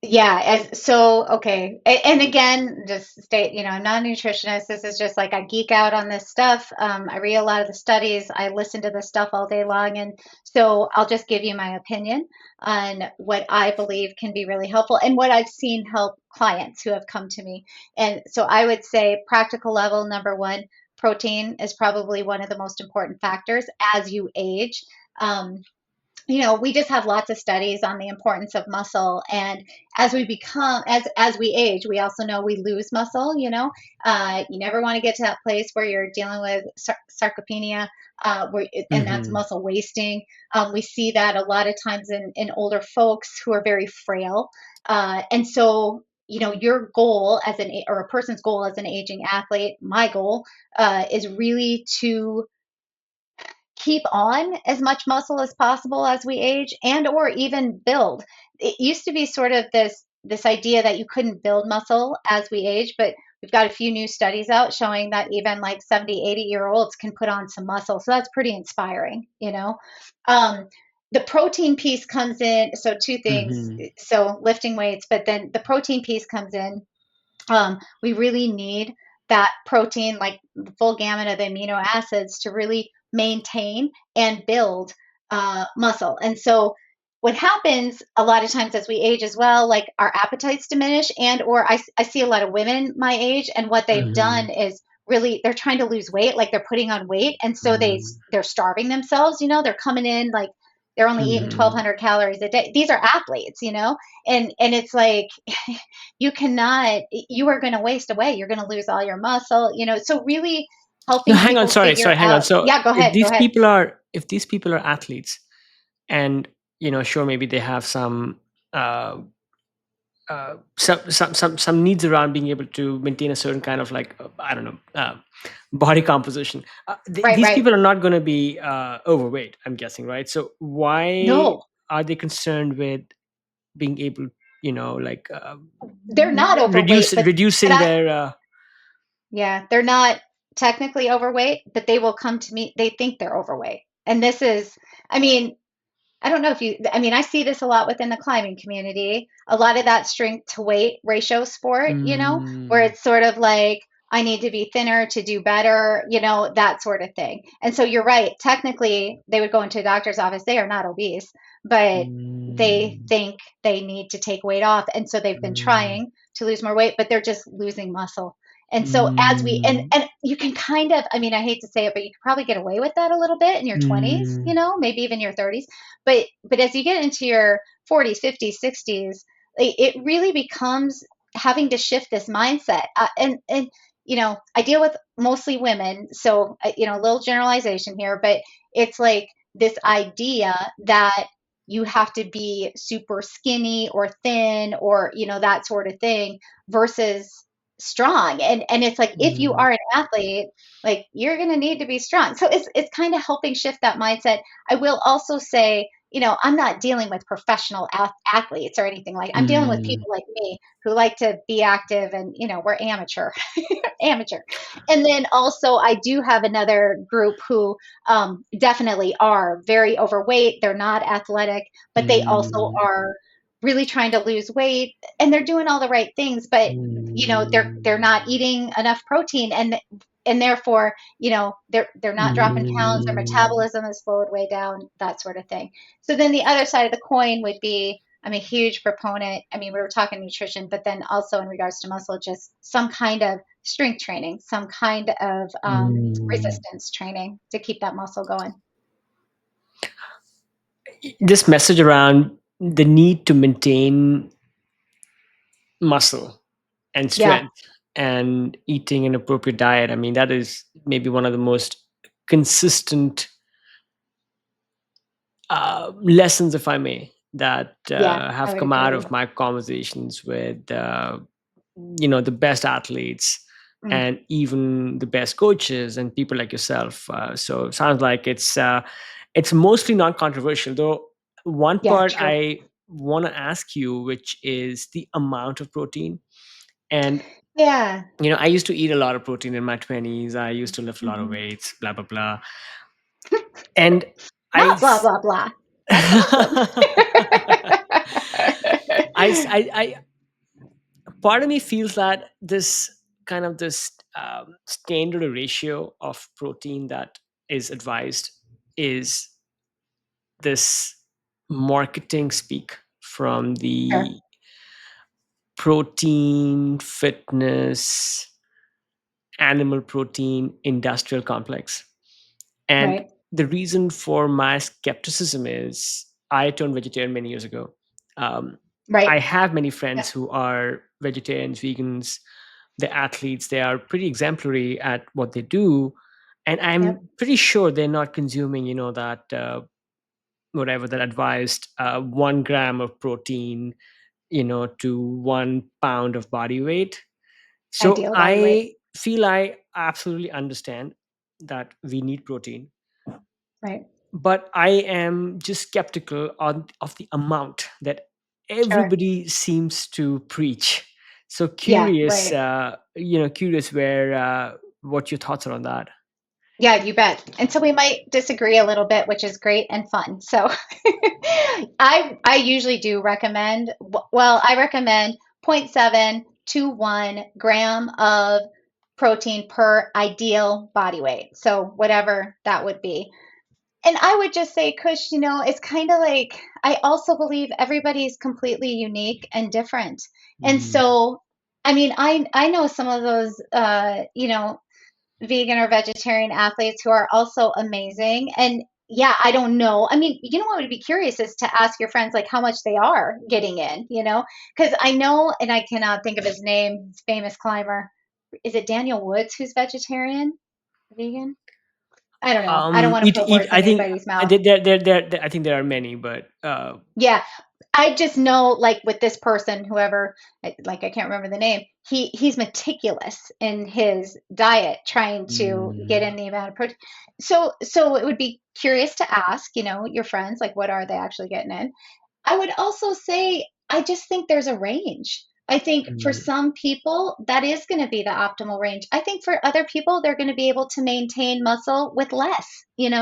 Yeah, as so okay. And again, just state, I'm not a nutritionist. This is just like I geek out on this stuff. I read a lot of the studies. I listen to this stuff all day long, and so I'll just give you my opinion on what I believe can be really helpful and what I've seen help clients who have come to me. And so I would say practical level, number one, protein is probably one of the most important factors as you age. Um, we just have lots of studies on the importance of muscle, and as we become as we age, we also know we lose muscle. You never want to get to that place where you're dealing with sarcopenia, and that's Hmm. muscle wasting. We see that a lot of times in older folks who are very frail, and so your goal as or a person's goal as an aging athlete, my goal is really to keep on as much muscle as possible as we age, and or even build. It used to be sort of this idea that you couldn't build muscle as we age, but we've got a few new studies out showing that even like 70, 80-year olds can put on some muscle, so that's pretty inspiring. um, the protein piece comes in, so two things, Hmm. so lifting weights, but then the protein piece comes in. We really need that protein, like the full gamut of the amino acids, to really maintain and build muscle. And so, what happens a lot of times as we age as well, like our appetites diminish, and or I see a lot of women my age, and what they've Hmm. done is really they're trying to lose weight, like they're putting on weight, and so Hmm. they're starving themselves. They're coming in like they're only eating Hmm. 1,200 calories a day. These are athletes, and it's like you cannot, you are going to waste away, you're going to lose all your muscle, so really No, helping hang on. people figure Sorry, hang on. out. So Yeah, go ahead, go ahead. if these people are athletes, and sure, maybe they have uh, some needs around being able to maintain a certain kind of, like, I don't know, body composition. Right, These right. people are not going to be overweight, I'm guessing, right? So why No, are they concerned with being able, like, they're not overweight, but reducing I, their yeah, they're not technically overweight, but they will come to me, they think they're overweight. And this is, I mean, I don't know if I mean, I see this a lot within the climbing community. A lot of that strength to weight ratio sport, where mm, it's sort of like, I need to be thinner to do better, that sort of thing. And so you're right. Technically, they would go into a doctor's office. They are not obese, but they mm, think they need to take weight off. And so they've been mm, trying to lose more weight, but they're just losing muscle. And so mm, and you can kind of, I mean, I hate to say it, but you could probably get away with that a little bit in your 20s, mm, maybe even your 30s. But as you get into your 40s, 50s, 60s, it really becomes having to shift this mindset. And I deal with mostly women, so a little generalization here, but it's like this idea that you have to be super skinny or thin or that sort of thing versus strong. And it's like if you mm, are an athlete, like you're going to need to be strong. So it's kind of helping shift that mindset. I will also say, I'm not dealing with professional athletes or anything. Like I'm dealing with mm, people like me who like to be active, and we're amateur, amateur. And then also I do have another group who definitely are very overweight. They're not athletic, but they also mm, are. really trying to lose weight, and they're doing all the right things, but they're not Mm. eating enough protein, and therefore they're not dropping pounds, their Mm. metabolism has slowed way down, that sort of thing. So then the other side of the coin would be, I'm a huge proponent. I mean, we were talking nutrition, but then also in regards to muscle, just some kind of strength training, some kind of Mm. resistance training to keep that muscle going. This message around the need to maintain muscle and Yeah, strength and eating an appropriate diet, I mean, that is maybe one of the most consistent lessons, if I may, that yeah, I have would come out of agree. my conversations with the best athletes Mm, and even the best coaches and people like yourself. So it sounds like it's mostly non-controversial. Though one yeah, part true. I want to ask you, which is the amount of protein. And Yeah. I used to eat a lot of protein in my 20s. I used to lift a lot of Hmm. weights, blah blah blah. And I Not blah s- blah blah. That's awesome. I part of me feels that this standard ratio of protein that is advised is this marketing speak from Sure. the protein fitness animal protein industrial complex. And Right. the reason for my skepticism is I turned vegetarian many years ago. um, I Right. have many friends Yep. who are vegetarians, vegans, the athletes. They are pretty exemplary at what they do, and Yep. I'm pretty sure they're not consuming that whatever that advised 1 gram of protein to 1 pound of body weight. So Ideal body weight. I feel I absolutely understand that we need protein, Right. but I am just skeptical of the amount that Sure. everybody seems to preach. So Yeah. curious, Right. curious where what your thoughts are on that. Yeah, you bet. And so we might disagree a little bit, which is great and fun. So I usually do recommend, well, I recommend zero point 0.7 to 1 gram of protein per ideal body weight. So whatever that would be. And I would just say, Kush, it's kind of like, I also believe everybody's completely unique and different. And Mm, so, I mean, I know some of those, vegan or vegetarian athletes who are also amazing. And yeah, I don't know. I mean, what would be curious is to ask your friends like how much they are getting in, because I know, and I cannot think of his name, his famous climber. Is it Daniel Woods who's vegetarian, vegan? I don't know. I don't want to eat put eat. words in I think anybody's mouth. I think there are many, but Yeah, I just know, like with this person, whoever, like I can't remember the name. He's meticulous in his diet, trying to get mm, in the amount of protein. So it would be curious to ask, your friends, like what are they actually getting in? I would also say I just think there's a range. I think for mm, some people, that is going to be the optimal range. I think for other people, they're going to be able to maintain muscle with less.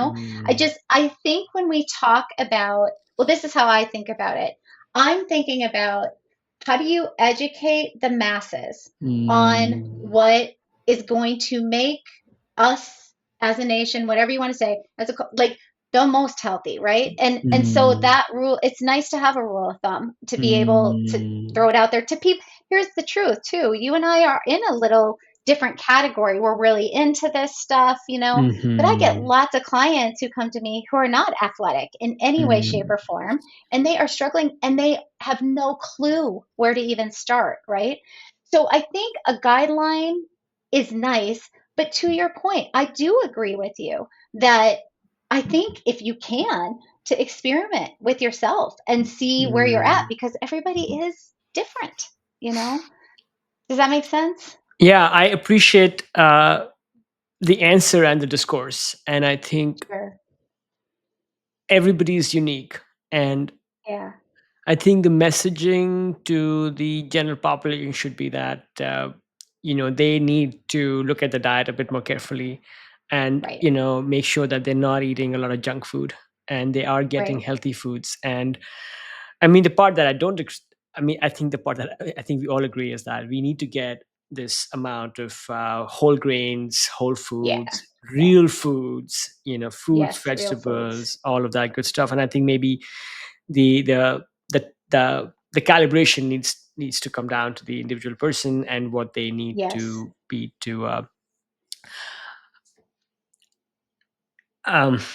mm, I think when we talk about, well, this is how I think about it. I'm thinking about how do you educate the masses on mm, what is going to make us as a nation, whatever you want to say, like the most healthy, right? And so mm, that rule, it's nice to have a rule of thumb to be able to mm, throw it out there to people. Here's the truth too. You and I are in a little different category. We're really into this stuff, but I get mhm, lots of clients who come to me who are not athletic in any way, shape, mm, or form, and they are struggling and they have no clue where to even start, right? So I think a guideline is nice, but to your point, I do agree with you that I think if you can, to experiment with yourself and see where you're at, mm. because everybody is different, you know? Does that make sense? Yeah, I appreciate the answer and the discourse, and I think Sure. everybody is unique. And Yeah. I think the messaging to the general population should be that they need to look at the diet a bit more carefully, and Right. make sure that they're not eating a lot of junk food and they are getting Right. healthy foods. And I mean, the part that I don't, I mean, I think the part that I think we all agree is that we need to get this amount of whole grains, whole Yeah, foods, yeah, real foods, fruits, yes, real foods. vegetables, all of that good stuff. And I think maybe the the the calibration needs to come down to the individual person and what they need Yes. to be to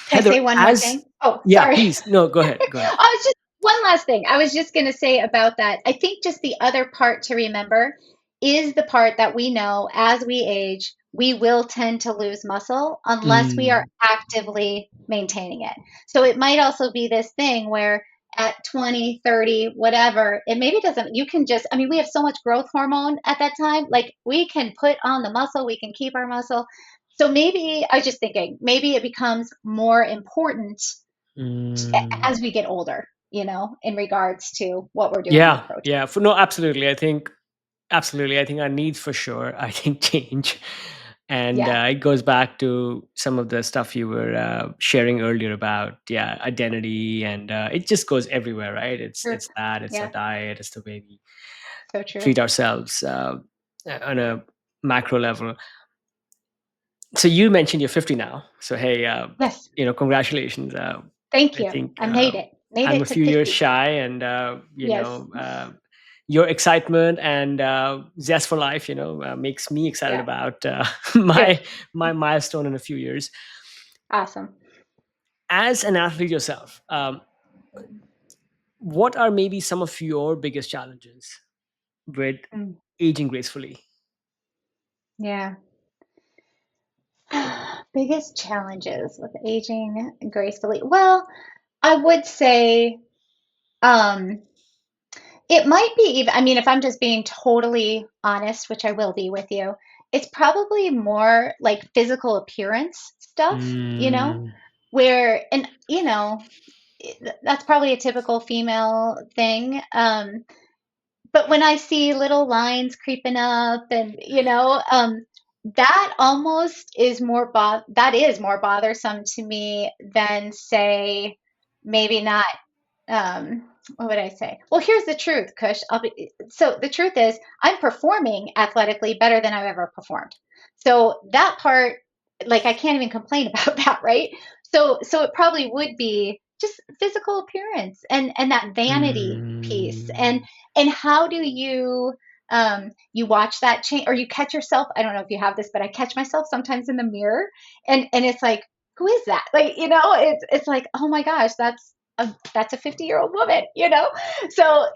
Can I Heather, say one more as thing? Oh, yeah, sorry. please, no, go ahead, go ahead. I was just one last thing. I was just going to say about that. I think just the other part to remember is the part that we know as we age, we will tend to lose muscle unless we are Mm, actively maintaining it. So it might also be this thing where at 20, 30, whatever, it maybe doesn't, you can just, I mean, we have so much growth hormone at that time. Like we can put on the muscle, we can keep our muscle. So maybe I was just thinking, maybe it becomes more important mm. as we get older, in regards to what we're doing with Yeah, protein. yeah. For no, absolutely. I think absolutely. I think our needs for sure. I think change, and Yeah, it goes back to some of the stuff you were sharing earlier about identity, and it just goes everywhere, right? true. It's our Yeah, diet, it's the way we so true. treat ourselves on a macro level. So you mentioned you're 50 now. So hey, Yes, congratulations. thank I you. think I made it. Made I'm a it to few years 50. shy, and Yes. your excitement and zest for life, makes me excited Yeah, about good. my milestone in a few years. Awesome. As an athlete yourself, what are maybe some of your biggest challenges with Mm, aging gracefully? yeah. Biggest challenges with aging gracefully. Well, I would say um it might be even, I mean, if I'm just being totally honest, which I will be with you, it's probably more like physical appearance stuff, Mm, where, and, that's probably a typical female thing. But when I see little lines creeping up and, that almost is that is more bothersome to me than, say, maybe not what would I say? Well, here's the truth, Kush. So the truth is I'm performing athletically better than I've ever performed. So that part, like I can't even complain about that, right? So it probably would be just physical appearance and that vanity piece. And mm, how do you watch that change or you catch yourself? I don't know if you have this, but I catch myself sometimes in the mirror and it's like, who is that? Like, it's like, oh my gosh, that's a 50-year-old woman. So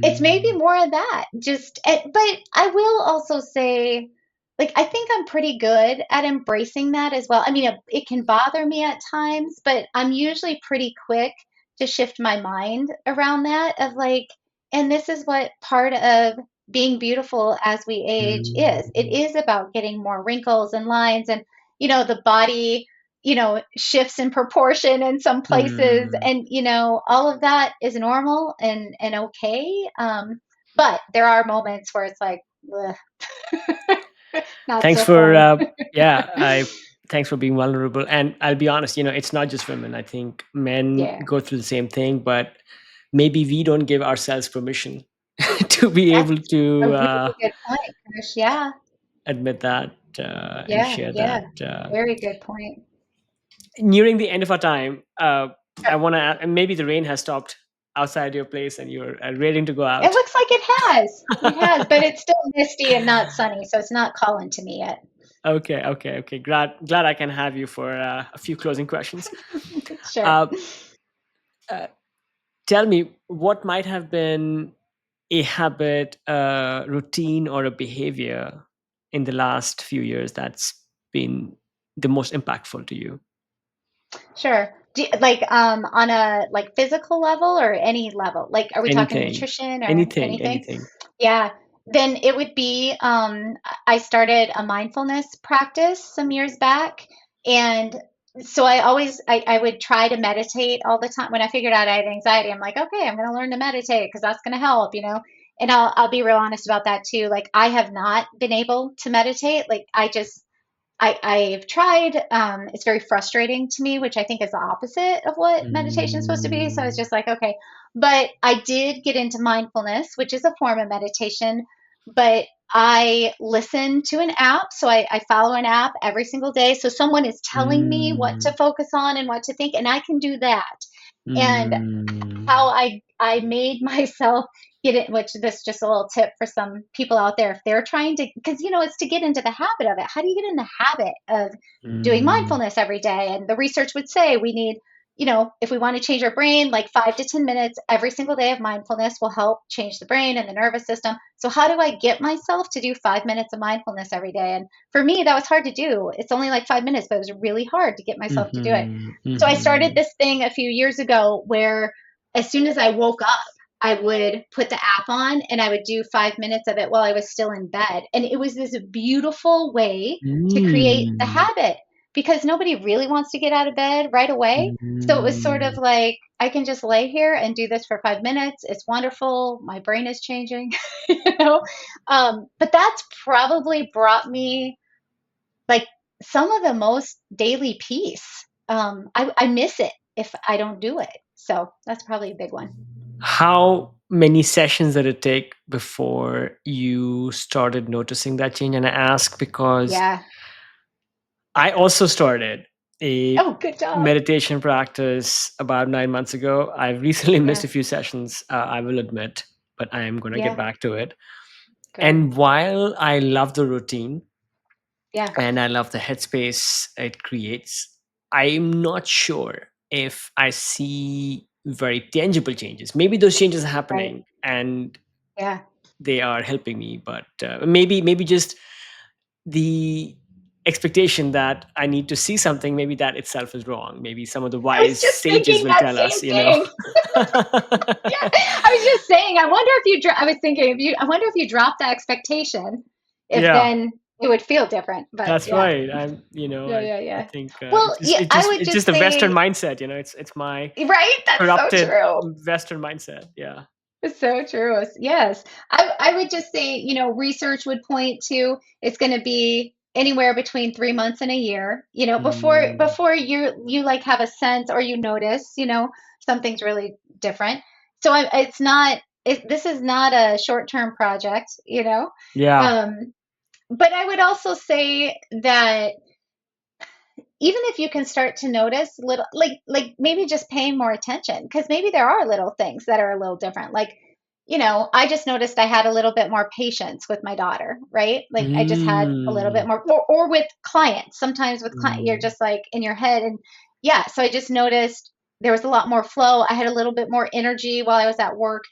it's maybe mm, more of that. But I will also say, like, I think I'm pretty good at embracing that as well. I mean, it can bother me at times, but I'm usually pretty quick to shift my mind around that of like, and this is what part of being beautiful as we age is. It mm, is about getting more wrinkles and lines and, the body, shifts in proportion in some places mm. and, all of that is normal and okay. But there are moments where it's like, ugh, not Thanks so for fun. yeah, I thanks for being vulnerable. And I'll be honest, it's not just women. I think men Yeah, go through the same thing, but maybe we don't give ourselves permission to be that's able a to really good point, Krish. Yeah, admit that and yeah, share yeah. that. Very good point. Nearing the end of our time, I Sure. want to, and maybe the rain has stopped outside your place and you're ready to go It out. looks like it has. It has, but it's still misty and not sunny, so it's not calling to me yet. Okay, okay, okay. Glad I can have you for a few closing questions. Sure. Uh, uh, Tell me what might have been a habit, a routine, or a behavior in the last few years that's been the most impactful to you. Sure. Like on a like physical level or any level? Like are we talking Anything, nutrition or anything, anything? anything. Yeah. Then it would be I started a mindfulness practice some years back and so I would try to meditate all the time. When I figured out I had anxiety, I'm like, okay, I'm going to learn to meditate because that's going to help. And I'll be real honest about that too. Like I have not been able to meditate. Like I've tried. It's very frustrating to me, which I think is the opposite of what meditation is supposed to be. So it's Mm, just like, okay. But I did get into mindfulness, which is a form of meditation. But I listen to an app. So I follow an app every single day. So someone is telling me what to Mm, focus on and what to think, and I can do that. And how mm, I made myself get it, which this is just a little tip for some people out there if they're trying to, because it's to get into the habit of it. How do you get in the habit of doing mm, mindfulness every day? And the research would say we need, if we want to change our brain, like 5 to 10 minutes every single day of mindfulness will help change the brain and the nervous system. So how do I get myself to do 5 minutes of mindfulness every day? And for me, that was hard to do. It's only like 5 minutes, but it was really hard to get myself to do it. mhm, So I started mhm. this thing a few years ago where as soon as I woke up, I would put the app on and I would do 5 minutes of it while I was still in bed. And it was this beautiful way to create the Mm, habit because nobody really wants to get out of bed right away. So it was sort of mm. like, I can just lay here and do this for 5 minutes. It's wonderful. My brain is changing, you know? But that's probably brought me like some of the most daily peace. I miss it if I don't do it. So that's probably a big one. How many sessions did it take before you started noticing that change? And I ask because Yeah. I also started a Oh, good job. meditation practice about 9 months ago. I've recently missed Yeah. a few sessions, I will admit, but I am going to get Yeah. back to it. Good. And while I love the routine Yeah. and I love the headspace it creates, I'm not sure if I see very tangible changes. Maybe those changes are Right. happening and Yeah. they are helping me, but maybe just the expectation that I need to see something, maybe that itself is wrong. Maybe some of the I was wise just sages thinking will that tell same us, you know. thing. Yeah. I was just saying, I was thinking I wonder if you drop the expectation, if Yeah, then it would feel different. But that's yeah. right. Yeah. Yeah. I Yeah. think Well, yeah, I would it's just just a Western say, mindset, you know. It's my right? That's so corrupted true. Western mindset. Yeah. It's so true. Yes. I would just say, research would point to it's going to be anywhere between 3 months and a year, Mm, before you like have a sense or you notice, something's really different. So it's not, this is not a short-term project, yeah. Um, but I would also say that even if you can start to notice little like maybe just paying more attention because maybe there are little things that are a little different like I just noticed I had a little bit more patience with my daughter, right? Like I just had a little bit Mm, more or with clients. Sometimes with client you're mm. just like in your head and yeah, so I just noticed there was a lot more flow. I had a little bit more energy while I was at work,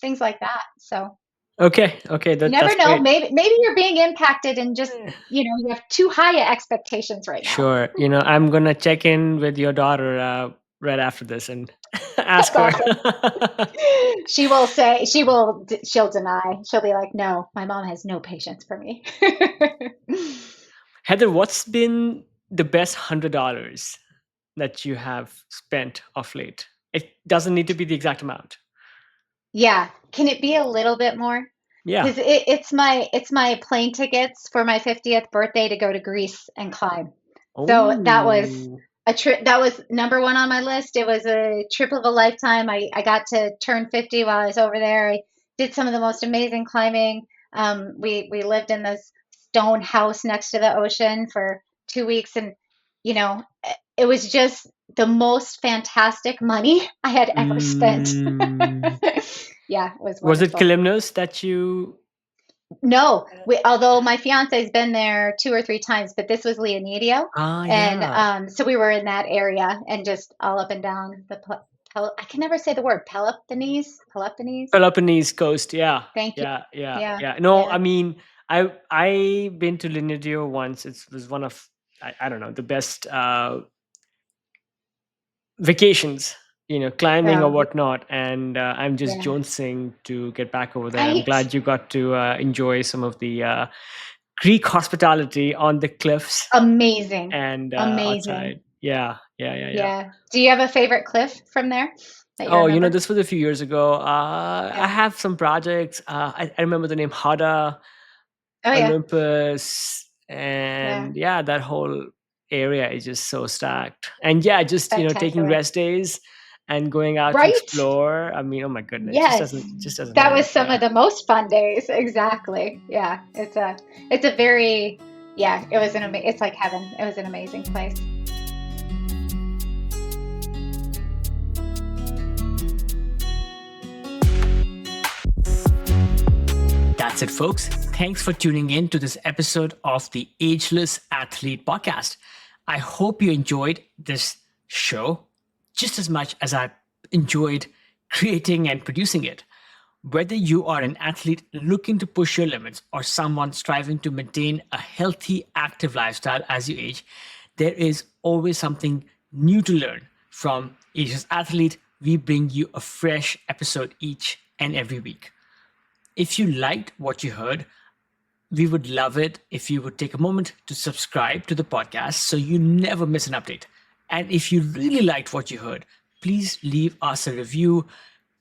things like that. So Okay. Okay. you never That's know. great. Maybe you're being impacted and just, Eh, you have too high expectations right now. sure. You know, I'm gonna check in with your daughter right after this and ask That's her. awesome. She'll deny. She'll be like, no, my mom has no patience for me. Heather, what's been the best $100 that you have spent of late? It doesn't need to be the exact amount. Yeah. Can it be a little bit more? Yeah. Because it's my plane tickets for my 50th birthday to go to Greece and climb. So that was Oh. a trip that was number one on my list. It was a trip of a lifetime. I got to turn 50 while I was over there. I did some of the most amazing climbing. We lived in this stone house next to the ocean for 2 weeks, and you know, it was just the most fantastic money I had ever spent. Mm. Yeah, it was Was it wonderful. Kalymnos that you? No, although my fiance's been there 2 or 3 times, but this was Leonidio, Ah, and yeah. so we were in that area and just all up and down the I can never say the word Peloponnese. Peloponnese coast. Yeah. Thank you. Yeah. Yeah. Yeah, Yeah. No, yeah, I mean, I been to Linedio once. It was one of I don't know the best vacations, you know, climbing or yeah, whatnot. And I'm just yeah. jonesing to get back over there. I'm Right? glad you got to enjoy some of the Greek hospitality on the cliffs Amazing, and amazing. outside. Yeah, yeah, yeah, yeah. Yeah. Do you have a favorite cliff from there that you Oh, you know, remember? this was a few years ago. I Yeah. have some projects. I remember the name Hada, Oh yeah. Olympus, Yeah. and yeah, that whole area is just so stacked. And yeah, just taking Spectacular. rest days and going out to Right? explore. I mean, oh my goodness, Yes. just doesn't That end. was some Yeah. of the most fun days. Exactly. Yeah. It's a very yeah, it's like heaven. It was an amazing place. That's it, folks. Thanks for tuning in to this episode of the Ageless Athlete Podcast. I hope you enjoyed this show just as much as I enjoyed creating and producing it. Whether you are an athlete looking to push your limits or someone striving to maintain a healthy, active lifestyle as you age, there is always something new to learn. From Ageless Athlete, we bring you a fresh episode each and every week. If you liked what you heard, we would love it if you would take a moment to subscribe to the podcast so you never miss an update. And if you really liked what you heard, please leave us a review,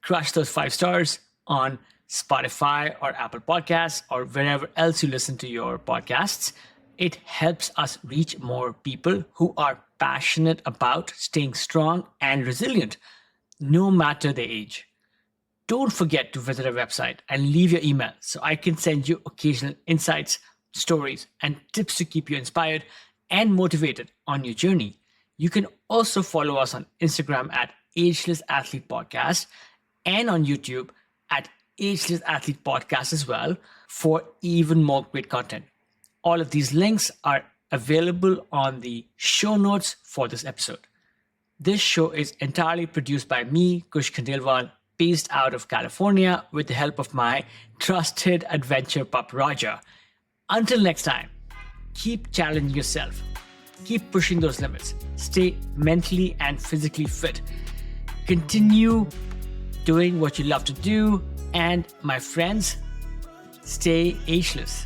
crush those 5 stars on Spotify or Apple Podcasts or wherever else you listen to your podcasts. It helps us reach more people who are passionate about staying strong and resilient, no matter their age. Don't forget to visit our website and leave your email so I can send you occasional insights, stories, and tips to keep you inspired and motivated on your journey. You can also follow us on Instagram at Ageless Athlete Podcast and on YouTube at Ageless Athlete Podcast as well for even more great content. All of these links are available on the show notes for this episode. This show is entirely produced by me, Kush Khandelwal, based out of California with the help of my trusted adventure pup Roger. Until next time, keep challenging yourself, keep pushing those limits, stay mentally and physically fit, continue doing what you love to do, and my friends, stay ageless.